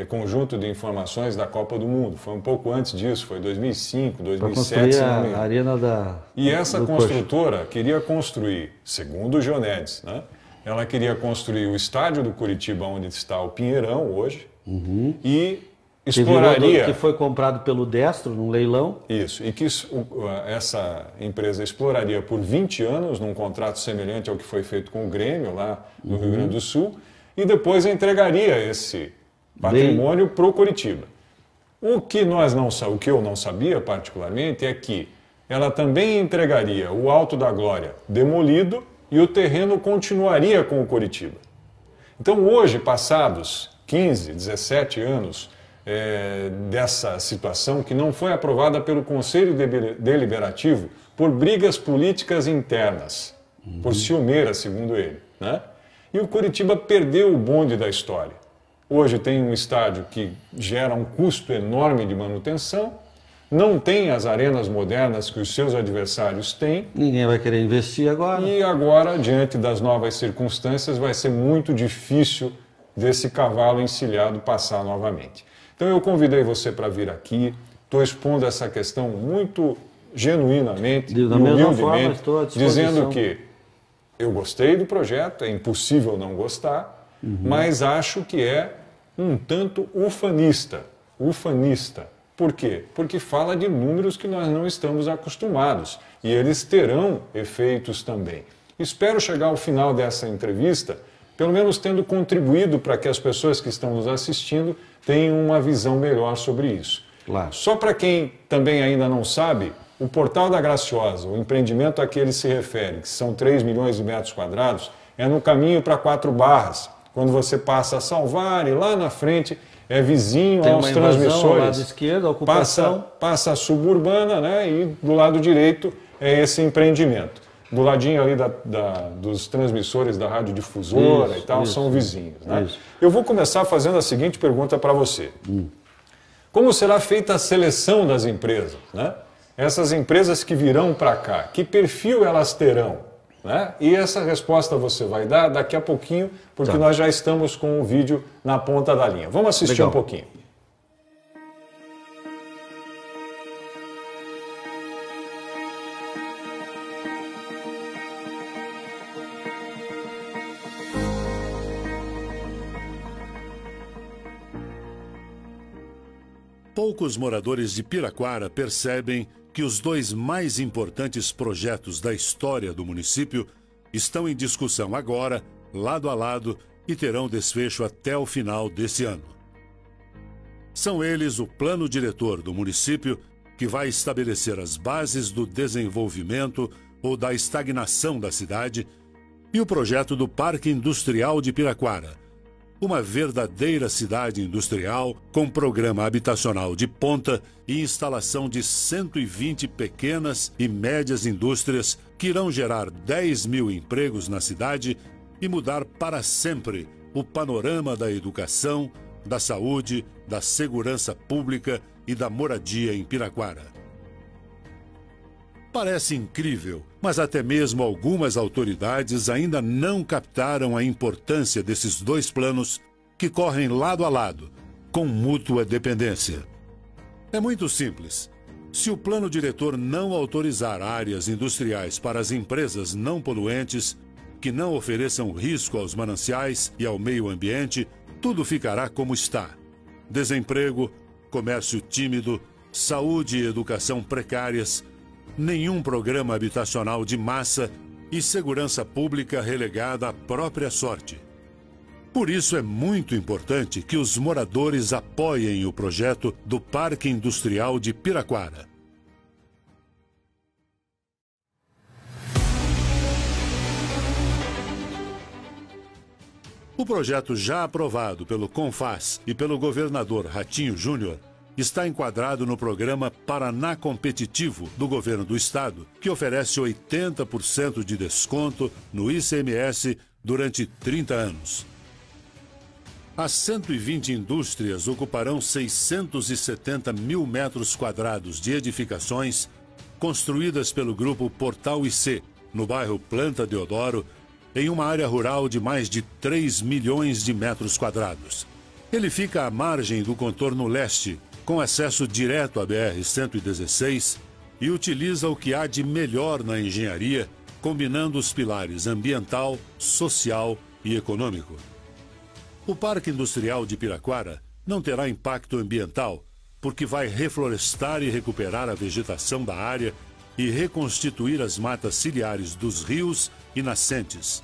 conjunto de informações da Copa do Mundo. Foi um pouco antes disso, foi 2005, 2007, se não me engano. A arena da... E essa construtora queria construir, segundo o Geonedes, né? Ela queria construir o estádio do Coritiba, onde está o Pinheirão hoje, e exploraria... Que foi comprado pelo Destro, num leilão. Isso, e que essa empresa exploraria por 20 anos, num contrato semelhante ao que foi feito com o Grêmio, lá no Rio Grande do Sul, e depois entregaria esse patrimônio para o Coritiba. O que eu não sabia particularmente é que ela também entregaria o Alto da Glória demolido e o terreno continuaria com o Coritiba. Então hoje, passados 15, 17 anos dessa situação que não foi aprovada pelo Conselho Deliberativo por brigas políticas internas, por ciumeira, segundo ele, né? E o Coritiba perdeu o bonde da história. Hoje tem um estádio que gera um custo enorme de manutenção, não tem as arenas modernas que os seus adversários têm. Ninguém vai querer investir agora. E agora, diante das novas circunstâncias, vai ser muito difícil desse cavalo encilhado passar novamente. Então eu convidei você para vir aqui, estou expondo essa questão muito genuinamente e humildemente, dizendo que eu gostei do projeto, é impossível não gostar, mas acho que é um tanto ufanista. Por quê? Porque fala de números que nós não estamos acostumados e eles terão efeitos também. Espero chegar ao final dessa entrevista, pelo menos tendo contribuído para que as pessoas que estão nos assistindo tenham uma visão melhor sobre isso. Claro. Só para quem também ainda não sabe, o Portal da Graciosa, o empreendimento a que ele se refere, que são 3 milhões de metros quadrados, é no caminho para 4 Barras. Quando você passa a Salvar e lá na frente é vizinho tem aos transmissores. Ao lado esquerdo, a ocupação. Passa a Suburbana, né? E do lado direito é esse empreendimento. Do ladinho ali dos transmissores da radiodifusora e tal, são vizinhos, né? Eu vou começar fazendo a seguinte pergunta para você. Como será feita a seleção das empresas, né? Essas empresas que virão para cá, que perfil elas terão? Né? E essa resposta você vai dar daqui a pouquinho, porque nós já estamos com o vídeo na ponta da linha. Vamos assistir um pouquinho. Poucos moradores de Piraquara percebem que os 2 mais importantes projetos da história do município estão em discussão agora, lado a lado, e terão desfecho até o final desse ano. São eles o plano diretor do município, que vai estabelecer as bases do desenvolvimento ou da estagnação da cidade, e o projeto do Parque Industrial de Piraquara, uma verdadeira cidade industrial com programa habitacional de ponta e instalação de 120 pequenas e médias indústrias que irão gerar 10 mil empregos na cidade e mudar para sempre o panorama da educação, da saúde, da segurança pública e da moradia em Piraquara. Parece incrível, mas até mesmo algumas autoridades ainda não captaram a importância desses 2 planos que correm lado a lado, com mútua dependência. É muito simples. Se o plano diretor não autorizar áreas industriais para as empresas não poluentes, que não ofereçam risco aos mananciais e ao meio ambiente, tudo ficará como está. Desemprego, comércio tímido, saúde e educação precárias, nenhum programa habitacional de massa e segurança pública relegada à própria sorte. Por isso é muito importante que os moradores apoiem o projeto do Parque Industrial de Piraquara. O projeto já aprovado pelo CONFAS e pelo governador Ratinho Júnior está enquadrado no programa Paraná Competitivo do governo do estado, que oferece 80% de desconto no ICMS durante 30 anos. As 120 indústrias ocuparão 670 mil metros quadrados de edificações construídas pelo grupo Portal IC, no bairro Planta Deodoro, em uma área rural de mais de 3 milhões de metros quadrados. Ele fica à margem do contorno leste, com acesso direto à BR-116, e utiliza o que há de melhor na engenharia, combinando os pilares ambiental, social e econômico. O Parque Industrial de Piraquara não terá impacto ambiental, porque vai reflorestar e recuperar a vegetação da área e reconstituir as matas ciliares dos rios e nascentes.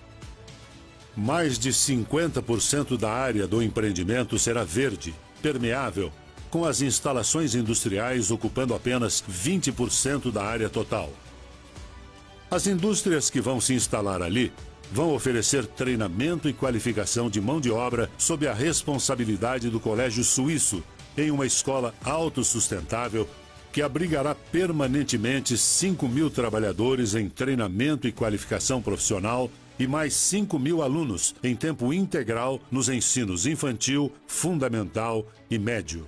Mais de 50% da área do empreendimento será verde, permeável, com as instalações industriais ocupando apenas 20% da área total. As indústrias que vão se instalar ali vão oferecer treinamento e qualificação de mão de obra sob a responsabilidade do Colégio Suíço, em uma escola autossustentável que abrigará permanentemente 5 mil trabalhadores em treinamento e qualificação profissional e mais 5 mil alunos em tempo integral nos ensinos infantil, fundamental e médio.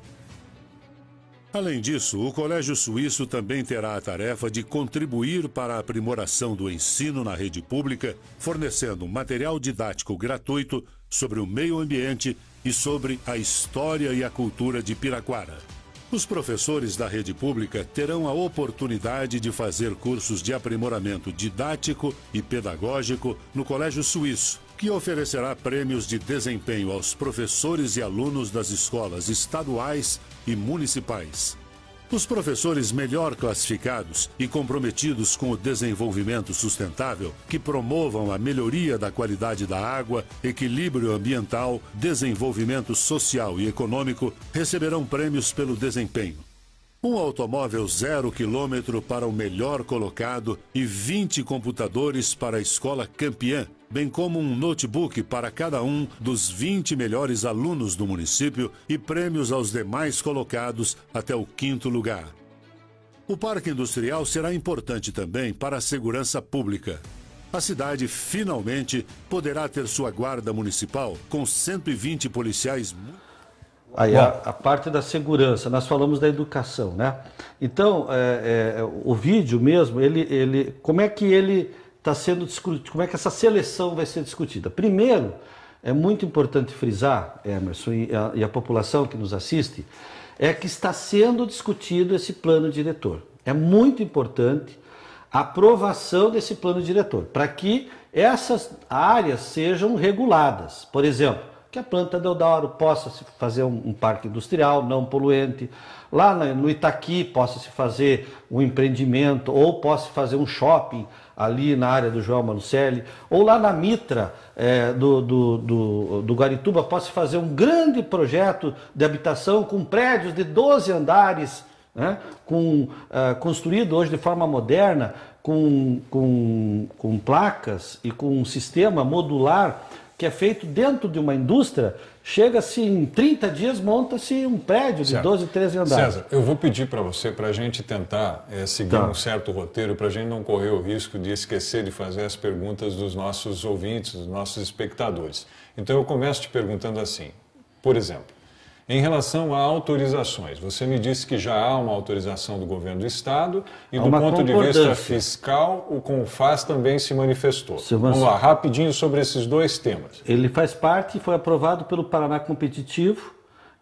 Além disso, o Colégio Suíço também terá a tarefa de contribuir para a aprimoração do ensino na rede pública, fornecendo material didático gratuito sobre o meio ambiente e sobre a história e a cultura de Piraquara. Os professores da rede pública terão a oportunidade de fazer cursos de aprimoramento didático e pedagógico no Colégio Suíço, que oferecerá prêmios de desempenho aos professores e alunos das escolas estaduais e municipais. Os professores melhor classificados e comprometidos com o desenvolvimento sustentável, que promovam a melhoria da qualidade da água, equilíbrio ambiental, desenvolvimento social e econômico, receberão prêmios pelo desempenho. Um automóvel 0 km para o melhor colocado e 20 computadores para a escola campeã, bem como um notebook para cada um dos 20 melhores alunos do município e prêmios aos demais colocados até o 5º lugar. O Parque Industrial será importante também para a segurança pública. A cidade finalmente poderá ter sua guarda municipal com 120 policiais. Aí a parte da segurança, nós falamos da educação, né? Então, o vídeo mesmo, como é que ele está sendo discutido, como é que essa seleção vai ser discutida? Primeiro, é muito importante frisar, Emerson, e a população que nos assiste, é que está sendo discutido esse plano diretor. É muito importante a aprovação desse plano diretor, para que essas áreas sejam reguladas. Por exemplo, que a Planta Deodoro possa se fazer um parque industrial não poluente, lá no Itaqui possa se fazer um empreendimento ou possa fazer um shopping ali na área do João Manucelli, ou lá na Mitra do Guarituba possa fazer um grande projeto de habitação com prédios de 12 andares, né, construído hoje de forma moderna, com placas e com um sistema modular que é feito dentro de uma indústria. Chega-se em 30 dias, monta-se um prédio de 12, 13 andares. César, eu vou pedir para você, para a gente tentar seguir um certo roteiro, para a gente não correr o risco de esquecer de fazer as perguntas dos nossos ouvintes, dos nossos espectadores. Então eu começo te perguntando assim, por exemplo, em relação a autorizações, você me disse que já há uma autorização do governo do estado e do ponto de vista fiscal, o CONFAS também se manifestou. Vamos lá, rapidinho sobre esses dois temas. Ele faz parte e foi aprovado pelo Paraná Competitivo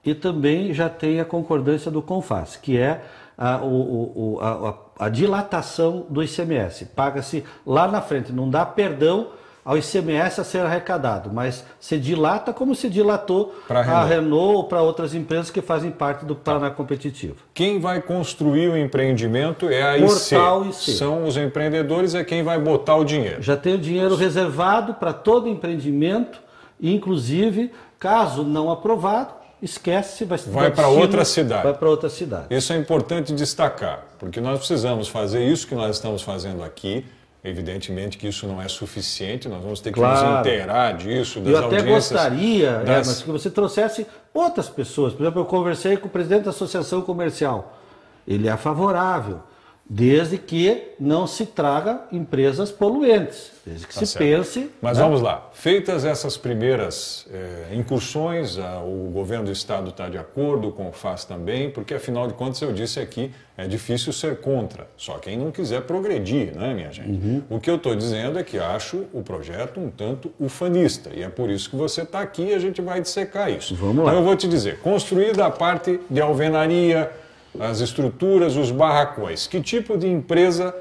e também já tem a concordância do CONFAS, que é a dilatação do ICMS. Paga-se lá na frente, não dá perdão ao ICMS a ser arrecadado, mas se dilata como se dilatou a Renault ou para outras empresas que fazem parte do Paraná Competitivo. Quem vai construir o empreendimento é a IC. Portal IC. São os empreendedores, é quem vai botar o dinheiro. Já tem o dinheiro reservado para todo empreendimento, inclusive, caso não aprovado, esquece, vai para outra cidade. Vai para outra cidade. Isso é importante destacar, porque nós precisamos fazer isso que nós estamos fazendo aqui. Evidentemente que isso não é suficiente, nós vamos ter que nos inteirar disso, das audiências. Eu até gostaria, mas que você trouxesse outras pessoas. Por exemplo, eu conversei com o presidente da Associação Comercial. Ele é favorável. desde que não se traga empresas poluentes, desde que se pense... Mas né? vamos lá, feitas essas primeiras incursões, o governo do estado está de acordo, o CONFAS também, porque afinal de contas eu disse aqui, é difícil ser contra, só quem não quiser progredir, né, minha gente? O que eu estou dizendo é que acho o projeto um tanto ufanista, e é por isso que você está aqui e a gente vai dissecar isso. Vamos lá. Então eu vou te dizer, construída a parte de alvenaria, as estruturas, os barracões. Que tipo de empresa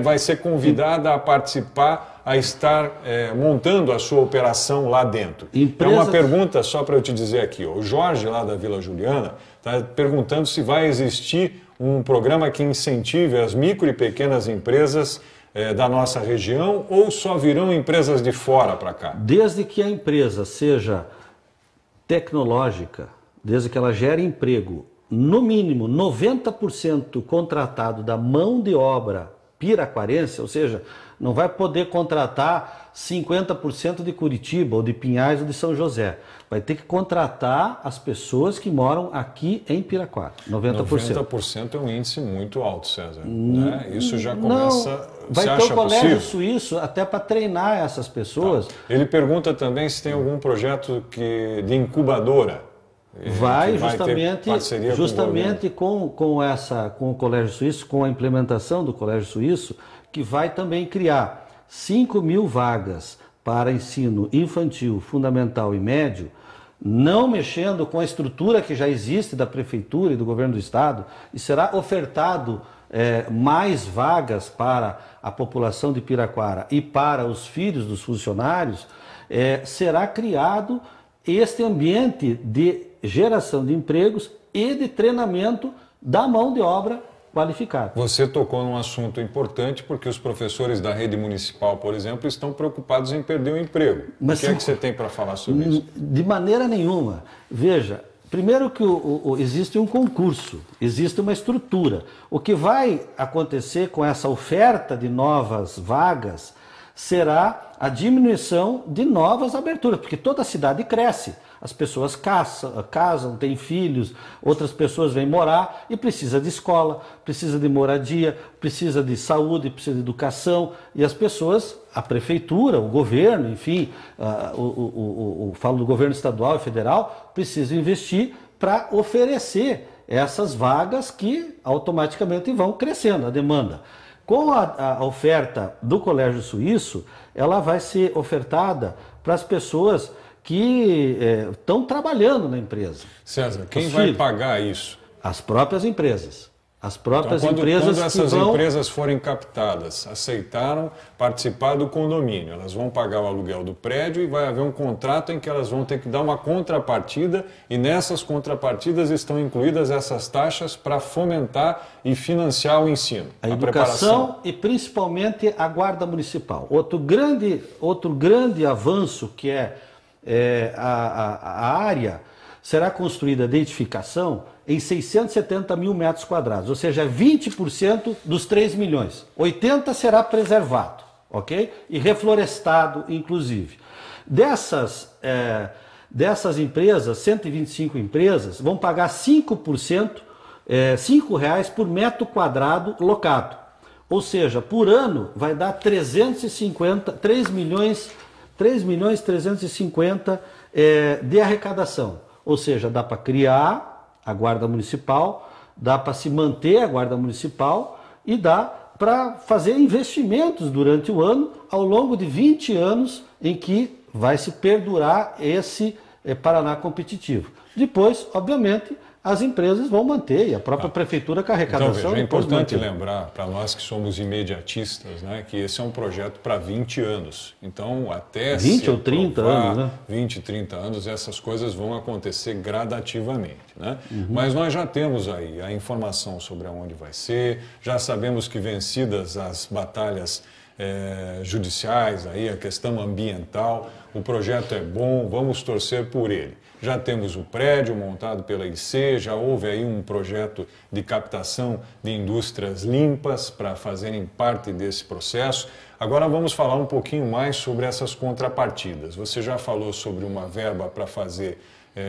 vai ser convidada a participar, a estar montando a sua operação lá dentro? É uma pergunta só para eu te dizer aqui. O Jorge, lá da Vila Juliana, está perguntando se vai existir um programa que incentive as micro e pequenas empresas da nossa região ou só virão empresas de fora para cá? Desde que a empresa seja tecnológica, desde que ela gere emprego, no mínimo 90% contratado da mão de obra piraquarense, ou seja, não vai poder contratar 50% de Curitiba, ou de Pinhais, ou de São José. Vai ter que contratar as pessoas que moram aqui em Piraquara, 90%. 90% é um índice muito alto, César. Né? Isso já começa... Não, vai ter o colégio suíço até para treinar essas pessoas. Tá. Ele pergunta também se tem algum projeto de incubadora. Vai justamente com o Colégio Suíço, com a implementação do Colégio Suíço, que vai também criar 5.000 vagas para ensino infantil, fundamental e médio, não mexendo com a estrutura que já existe da Prefeitura e do Governo do Estado, e será ofertado mais vagas para a população de Piraquara e para os filhos dos funcionários, será criado este ambiente de geração de empregos e de treinamento da mão de obra qualificada. Você tocou num assunto importante porque os professores da rede municipal, por exemplo, estão preocupados em perder o emprego. Mas, o que é que você tem para falar sobre isso? De maneira nenhuma. Veja, primeiro que existe um concurso, existe uma estrutura. O que vai acontecer com essa oferta de novas vagas será a diminuição de novas aberturas, porque toda a cidade cresce. As pessoas casam, têm filhos, outras pessoas vêm morar e precisa de escola, precisa de moradia, precisa de saúde, precisa de educação. E as pessoas, a prefeitura, o governo, enfim, falo do governo estadual e federal, precisam investir para oferecer essas vagas que automaticamente vão crescendo, a demanda. Com a oferta do Colégio Suíço, ela vai ser ofertada para as pessoas que estão trabalhando na empresa. César, quem vai pagar isso? As próprias empresas. As próprias então, empresas quando essas empresas forem captadas, aceitaram participar do condomínio, elas vão pagar o aluguel do prédio e vai haver um contrato em que elas vão ter que dar uma contrapartida e nessas contrapartidas estão incluídas essas taxas para fomentar e financiar o ensino. A educação e principalmente a guarda municipal. Outro grande avanço que a área será construída de edificação em 670 mil metros quadrados, ou seja, 20% dos 3 milhões. 80 será preservado, ok? E reflorestado, inclusive. Dessas empresas, 125 empresas, vão pagar 5%, R$5 por metro quadrado locado. Ou seja, por ano vai dar 3 milhões 350 de arrecadação. Ou seja, dá para criar a guarda municipal, dá para se manter a guarda municipal e dá para fazer investimentos durante o ano, ao longo de 20 anos em que vai se perdurar esse Paraná competitivo. Depois, obviamente, as empresas vão manter e a própria prefeitura com a arrecadação. Então, veja, é importante lembrar para nós que somos imediatistas, né, que esse é um projeto para 20 anos. Então, até 20 ou 30 anos, né? 20, 30 anos, essas coisas vão acontecer gradativamente, né? Mas nós já temos aí a informação sobre aonde vai ser, já sabemos que vencidas as batalhas judiciais, aí, a questão ambiental, o projeto é bom, vamos torcer por ele. Já temos o prédio montado pela IC, já houve aí um projeto de captação de indústrias limpas para fazerem parte desse processo. Agora vamos falar um pouquinho mais sobre essas contrapartidas. Você já falou sobre uma verba para fazer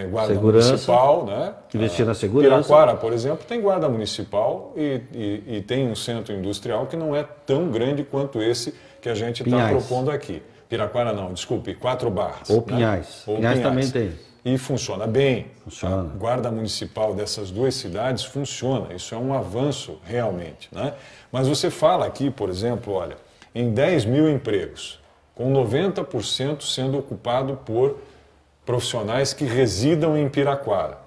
guarda municipal, né? Investir na segurança. Piraquara, por exemplo, tem guarda municipal e tem um centro industrial que não é tão grande quanto esse que a gente está propondo aqui. Piraquara não, desculpe, 4 Barras. Ou Pinhais. Ou Pinhais também tem. E funciona bem. Funciona. A guarda municipal dessas 2 cidades funciona. Isso é um avanço realmente, né? Mas você fala aqui, por exemplo, olha, em 10 mil empregos, com 90% sendo ocupado por profissionais que residam em Piraquara.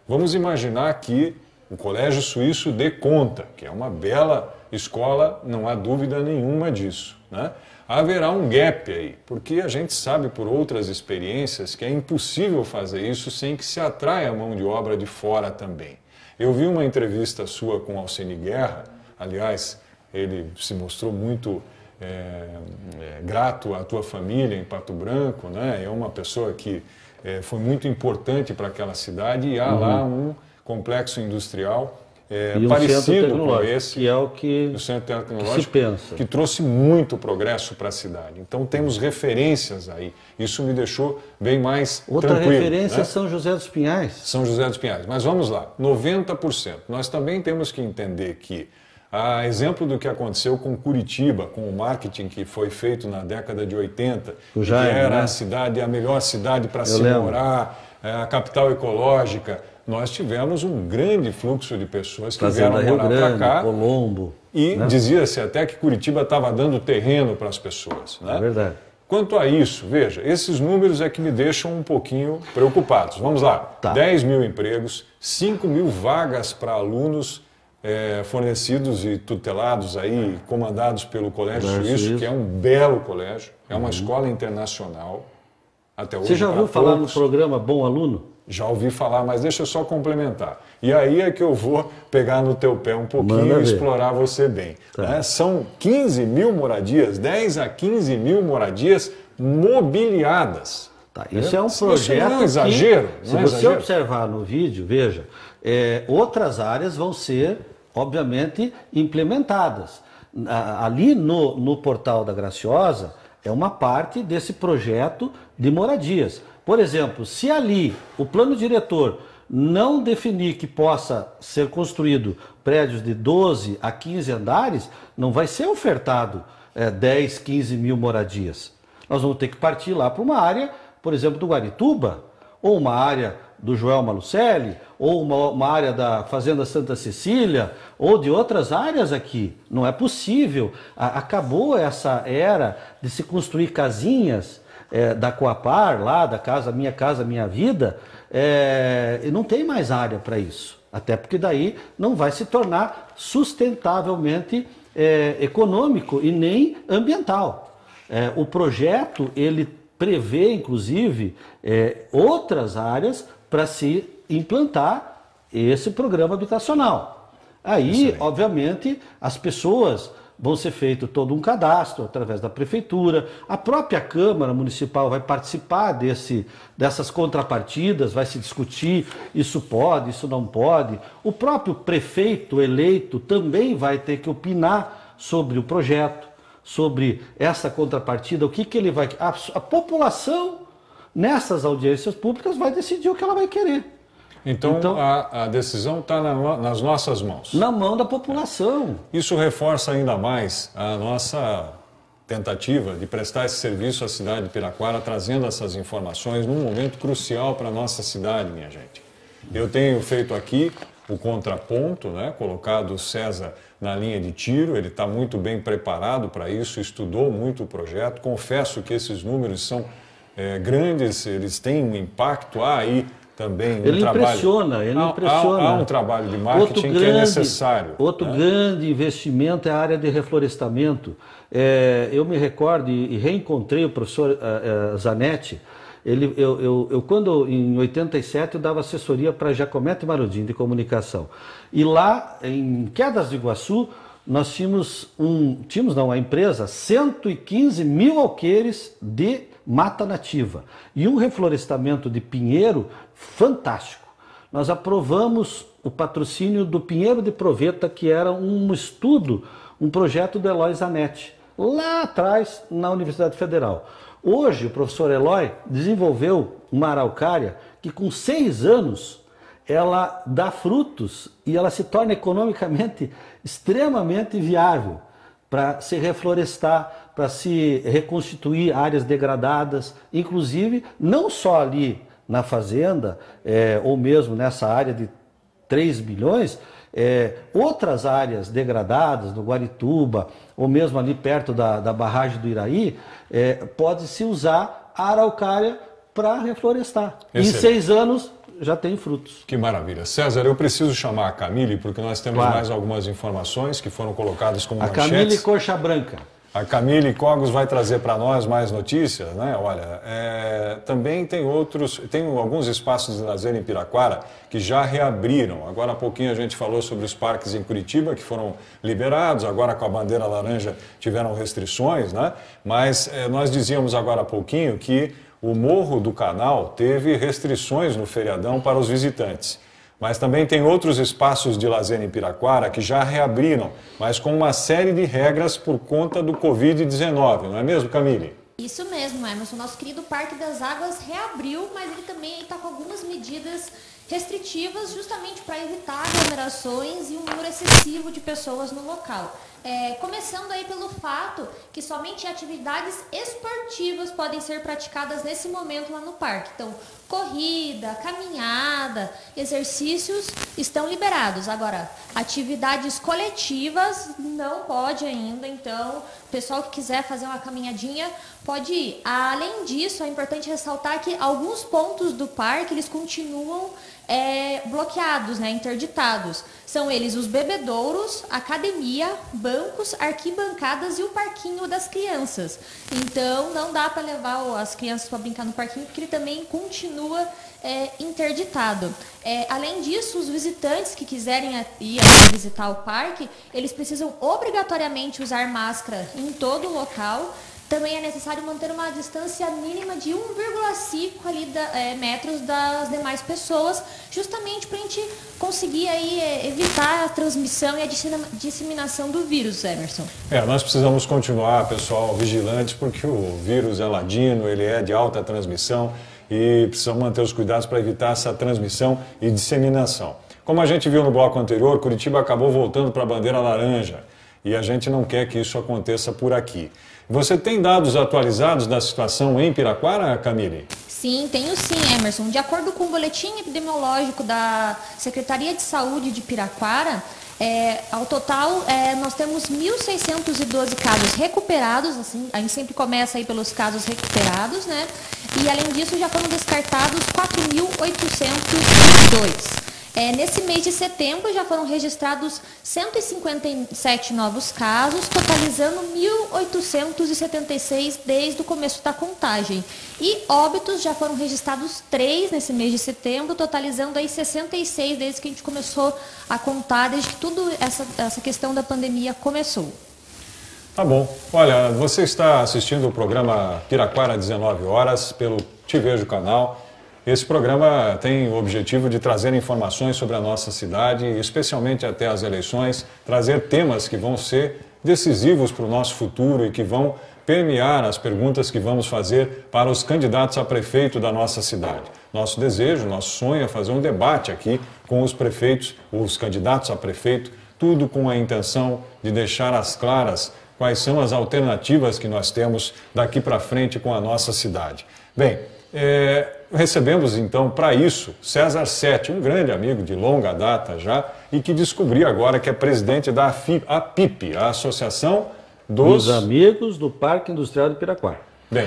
Vamos imaginar que o Colégio Suíço dê conta, que é uma bela escola, não há dúvida nenhuma disso, né? Haverá um gap aí, porque a gente sabe por outras experiências que é impossível fazer isso sem que se atraia a mão de obra de fora também. Eu vi uma entrevista sua com Alcine Guerra, aliás, ele se mostrou muito grato à tua família em Pato Branco, né? É uma pessoa que foi muito importante para aquela cidade e há lá um complexo industrial e um parecido com esse, que é o que o centro tecnológico, se pensa, que trouxe muito progresso para a cidade. Então temos referências aí. Isso me deixou bem mais tranquilo. Outra referência né? São José dos Pinhais. São José dos Pinhais. Mas vamos lá, 90%. Nós também temos que entender que, a exemplo do que aconteceu com Curitiba, com o marketing que foi feito na década de 80, que era a cidade, a melhor cidade para se morar, a capital ecológica, nós tivemos um grande fluxo de pessoas que vieram morar para cá. Colombo. E dizia-se até que Curitiba estava dando terreno para as pessoas. Né? É verdade. Quanto a isso, veja, esses números é que me deixam um pouquinho preocupados. Vamos lá, 10 mil empregos, 5 mil vagas para alunos fornecidos e tutelados aí, comandados pelo Colégio Suíço, que é um belo colégio, é uma escola internacional. Até hoje, você já ouviu falar no programa Bom Aluno? Já ouvi falar, mas deixa eu só complementar. E aí é que eu vou pegar no teu pé um pouquinho e explorar você bem. Né? São 15 mil moradias, 10 a 15 mil moradias mobiliadas. Isso é um projeto não é exagero. Que, se você observar no vídeo, veja, outras áreas vão ser, obviamente, implementadas. Ali no portal da Graciosa é uma parte desse projeto de moradias. Por exemplo, se ali o plano diretor não definir que possa ser construído prédios de 12 a 15 andares, não vai ser ofertado 10, 15 mil moradias. Nós vamos ter que partir lá para uma área, por exemplo, do Guarituba, ou uma área do Joel Malucelli, ou uma área da Fazenda Santa Cecília, ou de outras áreas aqui. Não é possível. Acabou essa era de se construir casinhas da Coapar, lá da Casa Minha Vida, e não tem mais área para isso. Até porque daí não vai se tornar sustentavelmente econômico e nem ambiental. O projeto, ele prevê, inclusive, outras áreas para se implantar esse programa habitacional. Aí, obviamente, as pessoas vão ser feito todo um cadastro através da prefeitura, a própria Câmara Municipal vai participar dessas contrapartidas, vai se discutir, isso pode, isso não pode. O próprio prefeito eleito também vai ter que opinar sobre o projeto, sobre essa contrapartida, o que ele vai... A população, nessas audiências públicas, vai decidir o que ela vai querer. Então a decisão está nas nossas mãos. Na mão da população. Isso reforça ainda mais a nossa tentativa de prestar esse serviço à cidade de Piraquara, trazendo essas informações num momento crucial para a nossa cidade, minha gente. Eu tenho feito aqui o contraponto, né? Colocado o César na linha de tiro, ele está muito bem preparado para isso, estudou muito o projeto. Confesso que esses números são grandes, eles têm um impacto aí. Também ele impressiona. Há um trabalho de marketing que é necessário. Outro grande investimento é a área de reflorestamento. Eu me recordo e reencontrei o professor Zanetti. Quando em 87 eu dava assessoria para Giacometti Marodin de comunicação. E lá em Quedas do Iguaçu nós tínhamos a empresa 115 mil alqueires de mata nativa e um reflorestamento de pinheiro fantástico. Nós aprovamos o patrocínio do Pinheiro de Proveta, que era um estudo, um projeto do Eloy Zanetti, lá atrás na Universidade Federal. Hoje o professor Eloy desenvolveu uma araucária que com 6 anos ela dá frutos e ela se torna economicamente extremamente viável para se reflorestar, para se reconstituir áreas degradadas, inclusive não só ali na fazenda, ou mesmo nessa área de 3 bilhões, outras áreas degradadas, no Guarituba, ou mesmo ali perto da barragem do Iraí, pode-se usar a araucária para reflorestar. Em 6 anos já tem frutos. Que maravilha. César, eu preciso chamar a Camille, porque nós temos mais algumas informações que foram colocadas como manchetes. A Camille Coxa Branca. A Camille Cogos vai trazer para nós mais notícias, né? Olha, também tem alguns espaços de lazer em Piraquara que já reabriram. Agora há pouquinho a gente falou sobre os parques em Curitiba que foram liberados, agora com a bandeira laranja tiveram restrições, né? Mas nós dizíamos agora há pouquinho que o Morro do Canal teve restrições no feriadão para os visitantes. Mas também tem outros espaços de lazer em Piraquara que já reabriram, mas com uma série de regras por conta do Covid-19, não é mesmo, Camille? Isso mesmo, Emerson. Nosso querido Parque das Águas reabriu, mas ele também está com algumas medidas restritivas justamente para evitar aglomerações e um número excessivo de pessoas no local. Começando aí pelo fato que somente atividades esportivas podem ser praticadas nesse momento lá no parque. Então, corrida, caminhada, exercícios estão liberados. Agora, atividades coletivas não pode ainda, então o pessoal que quiser fazer uma caminhadinha pode ir. Além disso, é importante ressaltar que alguns pontos do parque eles continuam bloqueados, né, interditados. São eles os bebedouros, academia, bancos, arquibancadas e o parquinho das crianças. Então não dá para levar as crianças para brincar no parquinho porque ele também continua interditado. Além disso, os visitantes que quiserem ir visitar o parque, eles precisam obrigatoriamente usar máscara em todo o local. Também é necessário manter uma distância mínima de 1,5 metros das demais pessoas, justamente para a gente conseguir aí, evitar a transmissão e a disseminação do vírus, Emerson. Nós precisamos continuar, pessoal, vigilantes, porque o vírus é ladino, ele é de alta transmissão e precisamos manter os cuidados para evitar essa transmissão e disseminação. Como a gente viu no bloco anterior, Curitiba acabou voltando para a bandeira laranja e a gente não quer que isso aconteça por aqui. Você tem dados atualizados da situação em Piraquara, Camille? Sim, tenho sim, Emerson. De acordo com o boletim epidemiológico da Secretaria de Saúde de Piraquara, ao total nós temos 1.612 casos recuperados, assim, a gente sempre começa aí pelos casos recuperados, né? E além disso já foram descartados 4.802. Nesse mês de setembro já foram registrados 157 novos casos, totalizando 1.876 desde o começo da contagem. E óbitos já foram registrados 3 nesse mês de setembro, totalizando aí 66 desde que a gente começou a contar, desde que tudo essa questão da pandemia começou. Tá bom. Olha, você está assistindo o programa Piraquara 19 horas pelo Te Vejo Canal. Esse programa tem o objetivo de trazer informações sobre a nossa cidade, especialmente até as eleições, trazer temas que vão ser decisivos para o nosso futuro e que vão permear as perguntas que vamos fazer para os candidatos a prefeito da nossa cidade. Nosso desejo, nosso sonho é fazer um debate aqui com os prefeitos, os candidatos a prefeito, tudo com a intenção de deixar às claras quais são as alternativas que nós temos daqui para frente com a nossa cidade. Bem, recebemos então para isso César Sete, um grande amigo de longa data já e que descobri agora que é presidente da APIP, a Associação dos Amigos do Parque Industrial de Piraquara. Bem,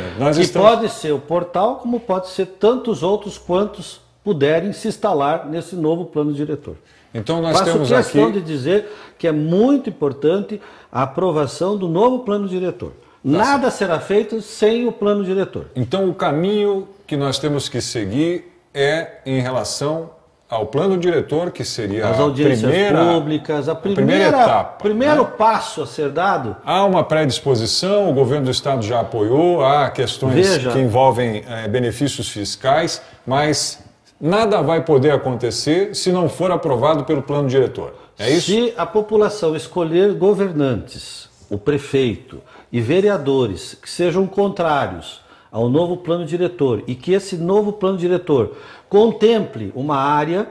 pode ser o portal como pode ser tantos outros quantos puderem se instalar nesse novo plano diretor. Então nós temos aqui... Faço questão de aqui... dizer que é muito importante a aprovação do novo plano diretor. Nada será feito sem o plano diretor. Então o caminho que nós temos que seguir é em relação ao plano diretor, que seria as audiências públicas, a primeira etapa, primeiro passo a ser dado. Há uma predisposição, o governo do estado já apoiou, há questões que envolvem benefícios fiscais, mas nada vai poder acontecer se não for aprovado pelo plano diretor. É isso? Se a população escolher governantes, o prefeito e vereadores que sejam contrários ao novo plano diretor e que esse novo plano diretor contemple uma área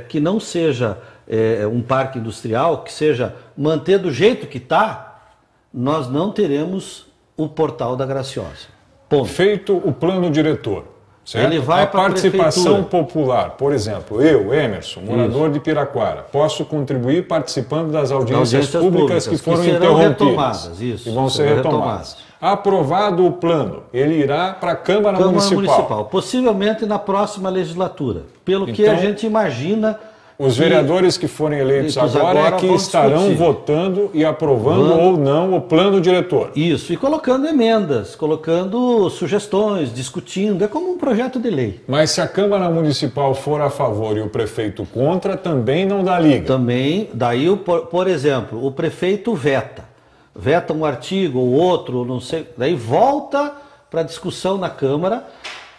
que não seja um parque industrial, que seja manter do jeito que está, nós não teremos o Portal da Graciosa. Ponto. Feito o plano diretor, certo? Ele vai a para participação popular, por exemplo, eu, Emerson, morador de Piraquara, posso contribuir participando das audiências públicas que foram interrompidas e vão ser retomadas. Aprovado o plano, ele irá para a Câmara Municipal. Possivelmente na próxima legislatura, pelo que a gente imagina. Os vereadores que forem eleitos agora é que estarão votando e aprovando ou não o plano diretor. Isso, e colocando emendas, colocando sugestões, discutindo, é como um projeto de lei. Mas se a Câmara Municipal for a favor e o prefeito contra, também não dá liga. Também, daí, por exemplo, o prefeito veta um artigo ou outro, não sei, daí volta para discussão na Câmara,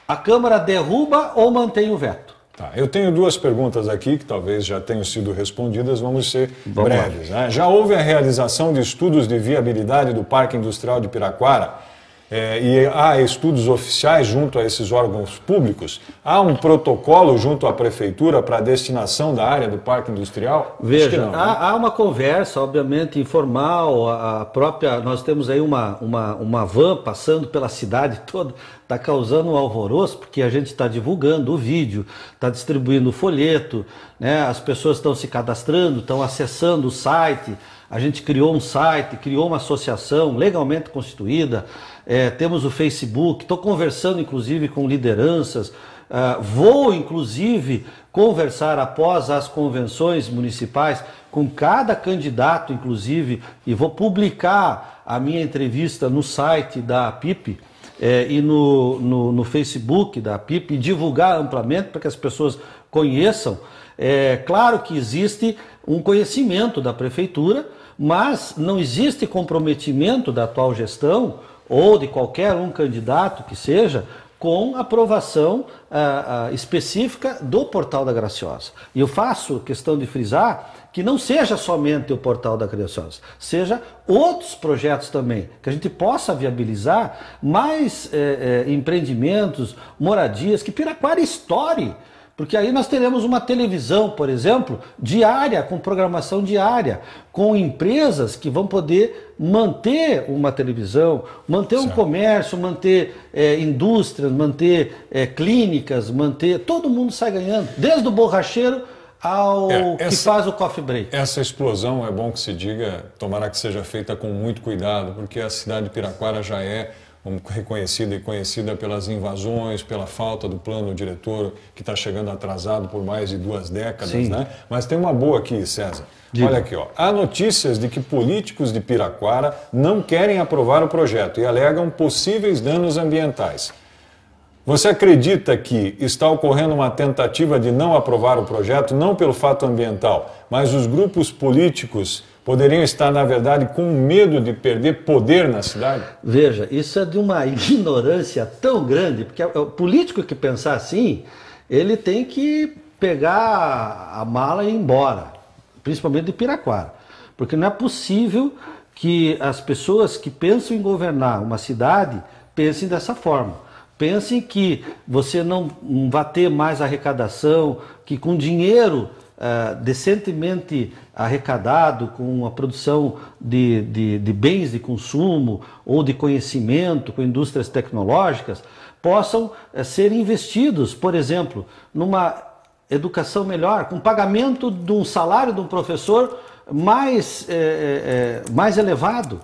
a Câmara derruba ou mantém o veto. Tá, eu tenho duas perguntas aqui que talvez já tenham sido respondidas, vamos ser breves. Né? Já houve a realização de estudos de viabilidade do Parque Industrial de Piraquara? E há estudos oficiais junto a esses órgãos públicos? Há um protocolo junto à Prefeitura para a destinação da área do Parque Industrial? Veja, não, né? há uma conversa, obviamente, informal, a própria, nós temos aí uma van passando pela cidade toda, está causando um alvoroço, porque a gente está divulgando o vídeo, está distribuindo o folheto, né? As pessoas estão se cadastrando, estão acessando o site, a gente criou um site, criou uma associação legalmente constituída, temos o Facebook, estou conversando inclusive com lideranças, vou inclusive conversar após as convenções municipais com cada candidato inclusive e vou publicar a minha entrevista no site da PIP e no Facebook da PIP e divulgar amplamente para que as pessoas conheçam. Claro que existe um conhecimento da Prefeitura, mas não existe comprometimento da atual gestão ou de qualquer um candidato que seja, com aprovação específica do Portal da Graciosa. E eu faço questão de frisar que não seja somente o Portal da Graciosa, seja outros projetos também, que a gente possa viabilizar mais empreendimentos, moradias, que Piraquara estoure. Porque aí nós teremos uma televisão, por exemplo, diária, com programação diária, com empresas que vão poder manter uma televisão, manter um comércio, manter indústrias, manter clínicas, todo mundo sai ganhando, desde o borracheiro ao que faz o coffee break. Essa explosão, é bom que se diga, tomara que seja feita com muito cuidado, porque a cidade de Piraquara já é reconhecida e conhecida pelas invasões, pela falta do plano diretor que está chegando atrasado por mais de 2 décadas, né? Mas tem uma boa aqui, César. Diga. Olha aqui, ó. Há notícias de que políticos de Piraquara não querem aprovar o projeto e alegam possíveis danos ambientais. Você acredita que está ocorrendo uma tentativa de não aprovar o projeto, não pelo fato ambiental, mas os grupos políticos poderiam estar, na verdade, com medo de perder poder na cidade? Veja, isso é de uma ignorância tão grande, porque o político que pensar assim, ele tem que pegar a mala e ir embora, principalmente de Piraquara, porque não é possível que as pessoas que pensam em governar uma cidade pensem dessa forma. Pensem que você não vai ter mais arrecadação, que com dinheiro decentemente arrecadado, com a produção de bens de consumo ou de conhecimento, com indústrias tecnológicas, possam ser investidos, por exemplo, numa educação melhor, com pagamento de um salário de um professor mais elevado,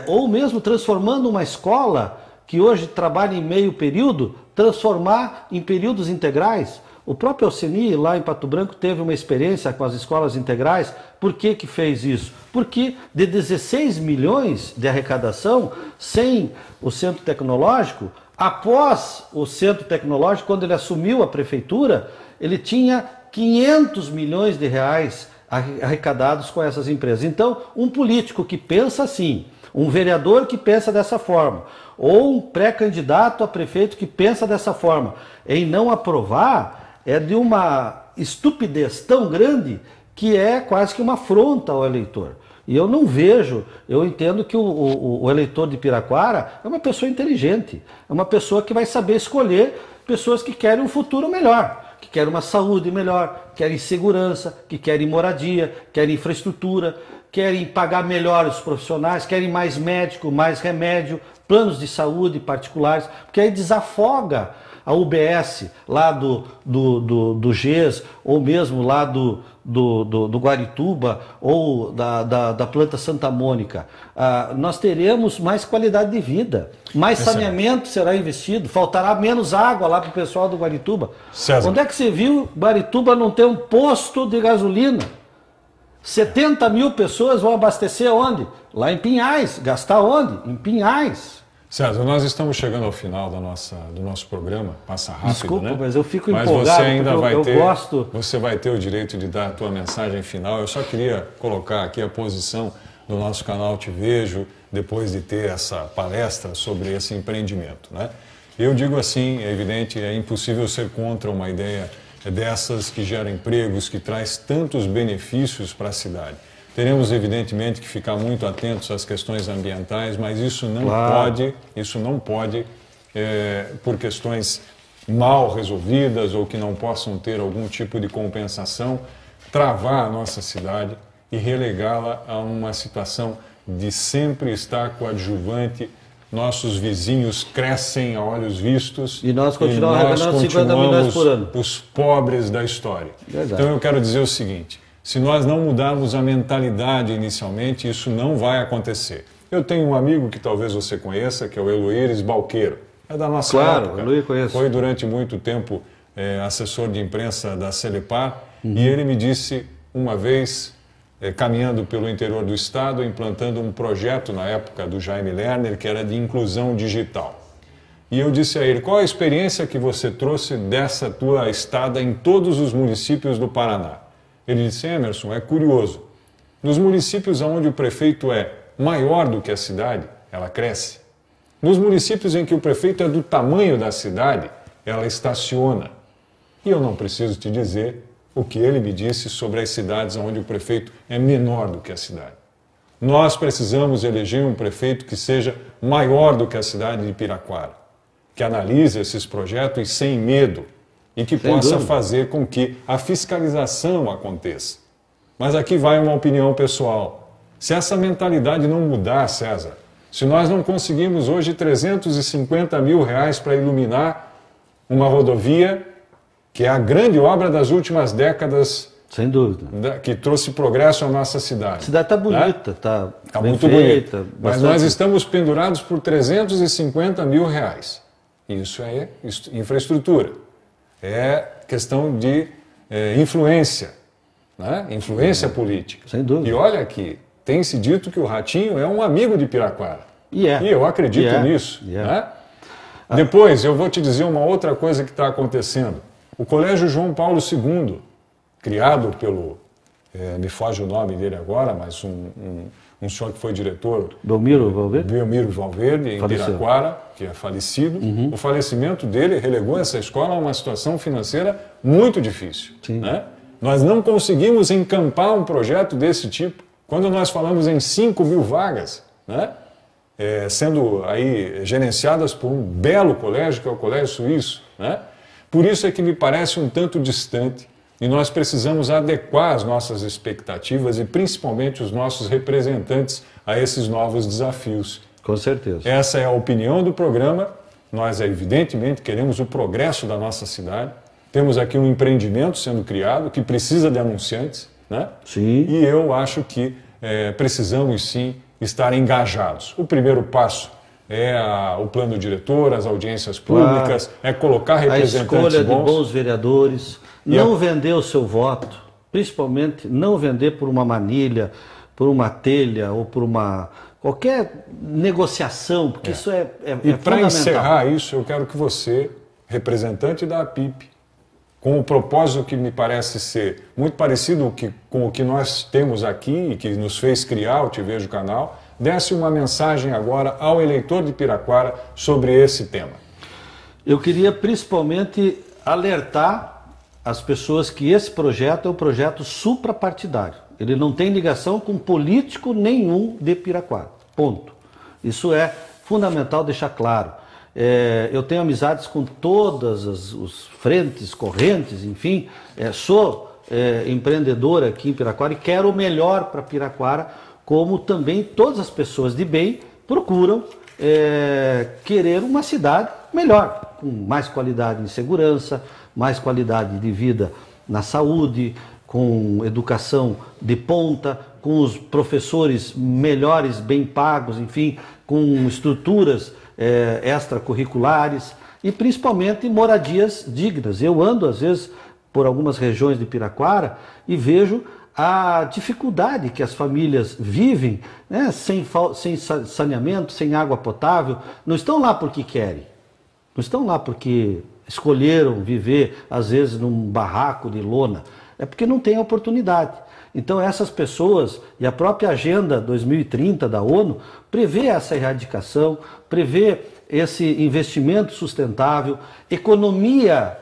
ou mesmo transformando uma escola que hoje trabalha em meio período, transformar em períodos integrais. O próprio Alceni, lá em Pato Branco, teve uma experiência com as escolas integrais. Por que que fez isso? Porque de 16 milhões de arrecadação, sem o centro tecnológico, Após o centro tecnológico, quando ele assumiu a prefeitura, ele tinha 500 milhões de reais arrecadados com essas empresas. Então, um político que pensa assim, um vereador que pensa dessa forma, ou um pré-candidato a prefeito que pensa dessa forma, em não aprovar, é de uma estupidez tão grande que é quase que uma afronta ao eleitor. E eu não vejo, eu entendo que o eleitor de Piraquara é uma pessoa inteligente, é uma pessoa que vai saber escolher pessoas que querem um futuro melhor, que querem uma saúde melhor, querem segurança, que querem moradia, querem infraestrutura, querem pagar melhor os profissionais, querem mais médico, mais remédio, planos de saúde particulares, porque aí desafoga a UBS lá do GES, ou mesmo lá do Guarituba, ou da planta Santa Mônica. Nós teremos mais qualidade de vida, mais saneamento será investido, faltará menos água lá para o pessoal do Guarituba. César. Onde é que você viu Guarituba não ter um posto de gasolina? 70 mil pessoas vão abastecer onde? Lá em Pinhais. Gastar onde? Em Pinhais. César, nós estamos chegando ao final do nosso programa, passa rápido, Desculpa, né? mas eu fico mas empolgado, você ainda porque eu gosto... Você vai ter o direito de dar a tua mensagem final. Eu só queria colocar aqui a posição do nosso canal Te Vejo, depois de ter essa palestra sobre esse empreendimento, né? Eu digo assim, é evidente, é impossível ser contra uma ideia dessas que gera empregos, que traz tantos benefícios para a cidade. Teremos, evidentemente, que ficar muito atentos às questões ambientais, mas isso não pode, por questões mal resolvidas ou que não possam ter algum tipo de compensação, travar a nossa cidade e relegá-la a uma situação de sempre estar coadjuvante. Nossos vizinhos crescem a olhos vistos e nós continuamos arrecadando 50 milhões por ano. Os pobres da história. Verdade. Então eu quero dizer o seguinte, se nós não mudarmos a mentalidade inicialmente, isso não vai acontecer. Eu tenho um amigo que talvez você conheça, que é o Eloíris Balqueiro. É da nossa época. Claro, conheço. Foi durante muito tempo assessor de imprensa da Celepar, e ele me disse uma vez, caminhando pelo interior do estado, implantando um projeto na época do Jaime Lerner, que era de inclusão digital. E eu disse a ele, qual a experiência que você trouxe dessa tua estada em todos os municípios do Paraná? Ele disse, Emerson, é curioso. Nos municípios onde o prefeito é maior do que a cidade, ela cresce. Nos municípios em que o prefeito é do tamanho da cidade, ela estaciona. E eu não preciso te dizer o que ele me disse sobre as cidades onde o prefeito é menor do que a cidade. Nós precisamos eleger um prefeito que seja maior do que a cidade de Piraquara, que analise esses projetos sem medo, e que possa fazer com que a fiscalização aconteça. Mas aqui vai uma opinião pessoal. Se essa mentalidade não mudar, César, se nós não conseguimos hoje 350 mil reais para iluminar uma rodovia, que é a grande obra das últimas décadas, sem dúvida, que trouxe progresso à nossa cidade. A cidade está bonita, está muito bonita. Mas nós estamos pendurados por 350 mil reais. Isso é infraestrutura. É questão de influência, né? Influência política. Sem dúvida. E olha aqui, tem-se dito que o Ratinho é um amigo de Piraquara. E eu acredito nisso. Né? Depois, eu vou te dizer uma outra coisa que está acontecendo. O Colégio João Paulo II, criado pelo, me foge o nome dele agora, mas um senhor que foi diretor... Belmiro Valverde? Belmiro Valverde, em Piraquara, que é falecido. O falecimento dele relegou essa escola a uma situação financeira muito difícil. Né? Nós não conseguimos encampar um projeto desse tipo. Quando nós falamos em 5 mil vagas, né? Sendo aí gerenciadas por um belo colégio, que é o Colégio Suíço. Né? Por isso é que me parece um tanto distante. E nós precisamos adequar as nossas expectativas e principalmente os nossos representantes a esses novos desafios. Com certeza. Essa é a opinião do programa. Nós, evidentemente, queremos o progresso da nossa cidade. Temos aqui um empreendimento sendo criado que precisa de anunciantes, né? Sim. E eu acho que precisamos, sim, estar engajados. O primeiro passo é o plano diretor, as audiências públicas, é colocar representantes bons. A escolha de bons vereadores. Não vender o seu voto, principalmente não vender por uma manilha, por uma telha ou por uma qualquer negociação, porque isso é E para fundamental. encerrar isso, eu quero que você, representante da APIP, com o propósito que me parece ser muito parecido com o que nós temos aqui e que nos fez criar o Te Vejo Canal, desse uma mensagem agora ao eleitor de Piraquara sobre esse tema. Eu queria principalmente alertar as pessoas que esse projeto é um projeto suprapartidário. Ele não tem ligação com político nenhum de Piraquara. Ponto. Isso é fundamental deixar claro. Eu tenho amizades com todas os frentes, correntes, enfim. Sou empreendedor aqui em Piraquara e quero o melhor para Piraquara, como também todas as pessoas de bem procuram querer uma cidade melhor, com mais qualidade de segurança, mais qualidade de vida na saúde, com educação de ponta, com os professores melhores, bem pagos, enfim, com estruturas extracurriculares e principalmente moradias dignas. Eu ando às vezes por algumas regiões de Piraquara e vejo a dificuldade que as famílias vivem, né, sem saneamento, sem água potável. Não estão lá porque querem, não estão lá porque escolheram viver às vezes num barraco de lona, é porque não tem oportunidade. Então essas pessoas, e a própria Agenda 2030 da ONU, prevê essa erradicação, prevê esse investimento sustentável. Economia,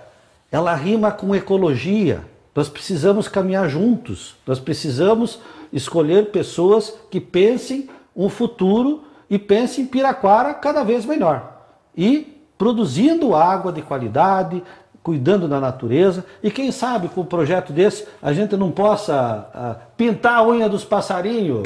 ela rima com ecologia. Nós precisamos caminhar juntos, nós precisamos escolher pessoas que pensem um futuro e pensem em Piraquara cada vez melhor. E produzindo água de qualidade, cuidando da natureza, e quem sabe com um projeto desse a gente não possa pintar a unha dos passarinhos,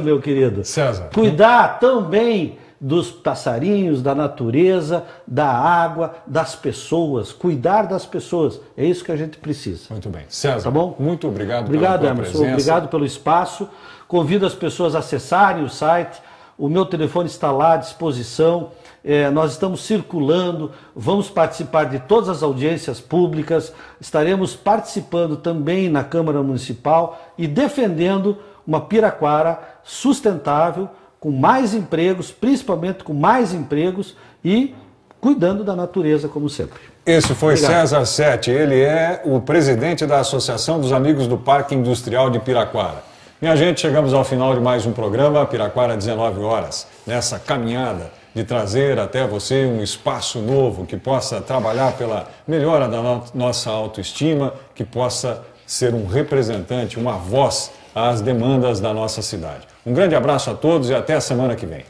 meu querido. César. Cuidar também dos passarinhos, da natureza, da água, das pessoas, cuidar das pessoas. É isso que a gente precisa. Muito bem. César, tá bom? Muito obrigado, obrigado, pela tua Emerson. presença. Obrigado pelo espaço. Convido as pessoas a acessarem o site. O meu telefone está lá à disposição. Nós estamos circulando, vamos participar de todas as audiências públicas, estaremos participando também na Câmara Municipal e defendendo uma Piraquara sustentável, com mais empregos, principalmente com mais empregos e cuidando da natureza como sempre. Esse foi Obrigado. César Sete, ele é o presidente da Associação dos Amigos do Parque Industrial de Piraquara. Minha gente, chegamos ao final de mais um programa, Piraquara 19 horas, nessa caminhada de trazer até você um espaço novo que possa trabalhar pela melhora da nossa autoestima, que possa ser um representante, uma voz às demandas da nossa cidade. Um grande abraço a todos e até a semana que vem.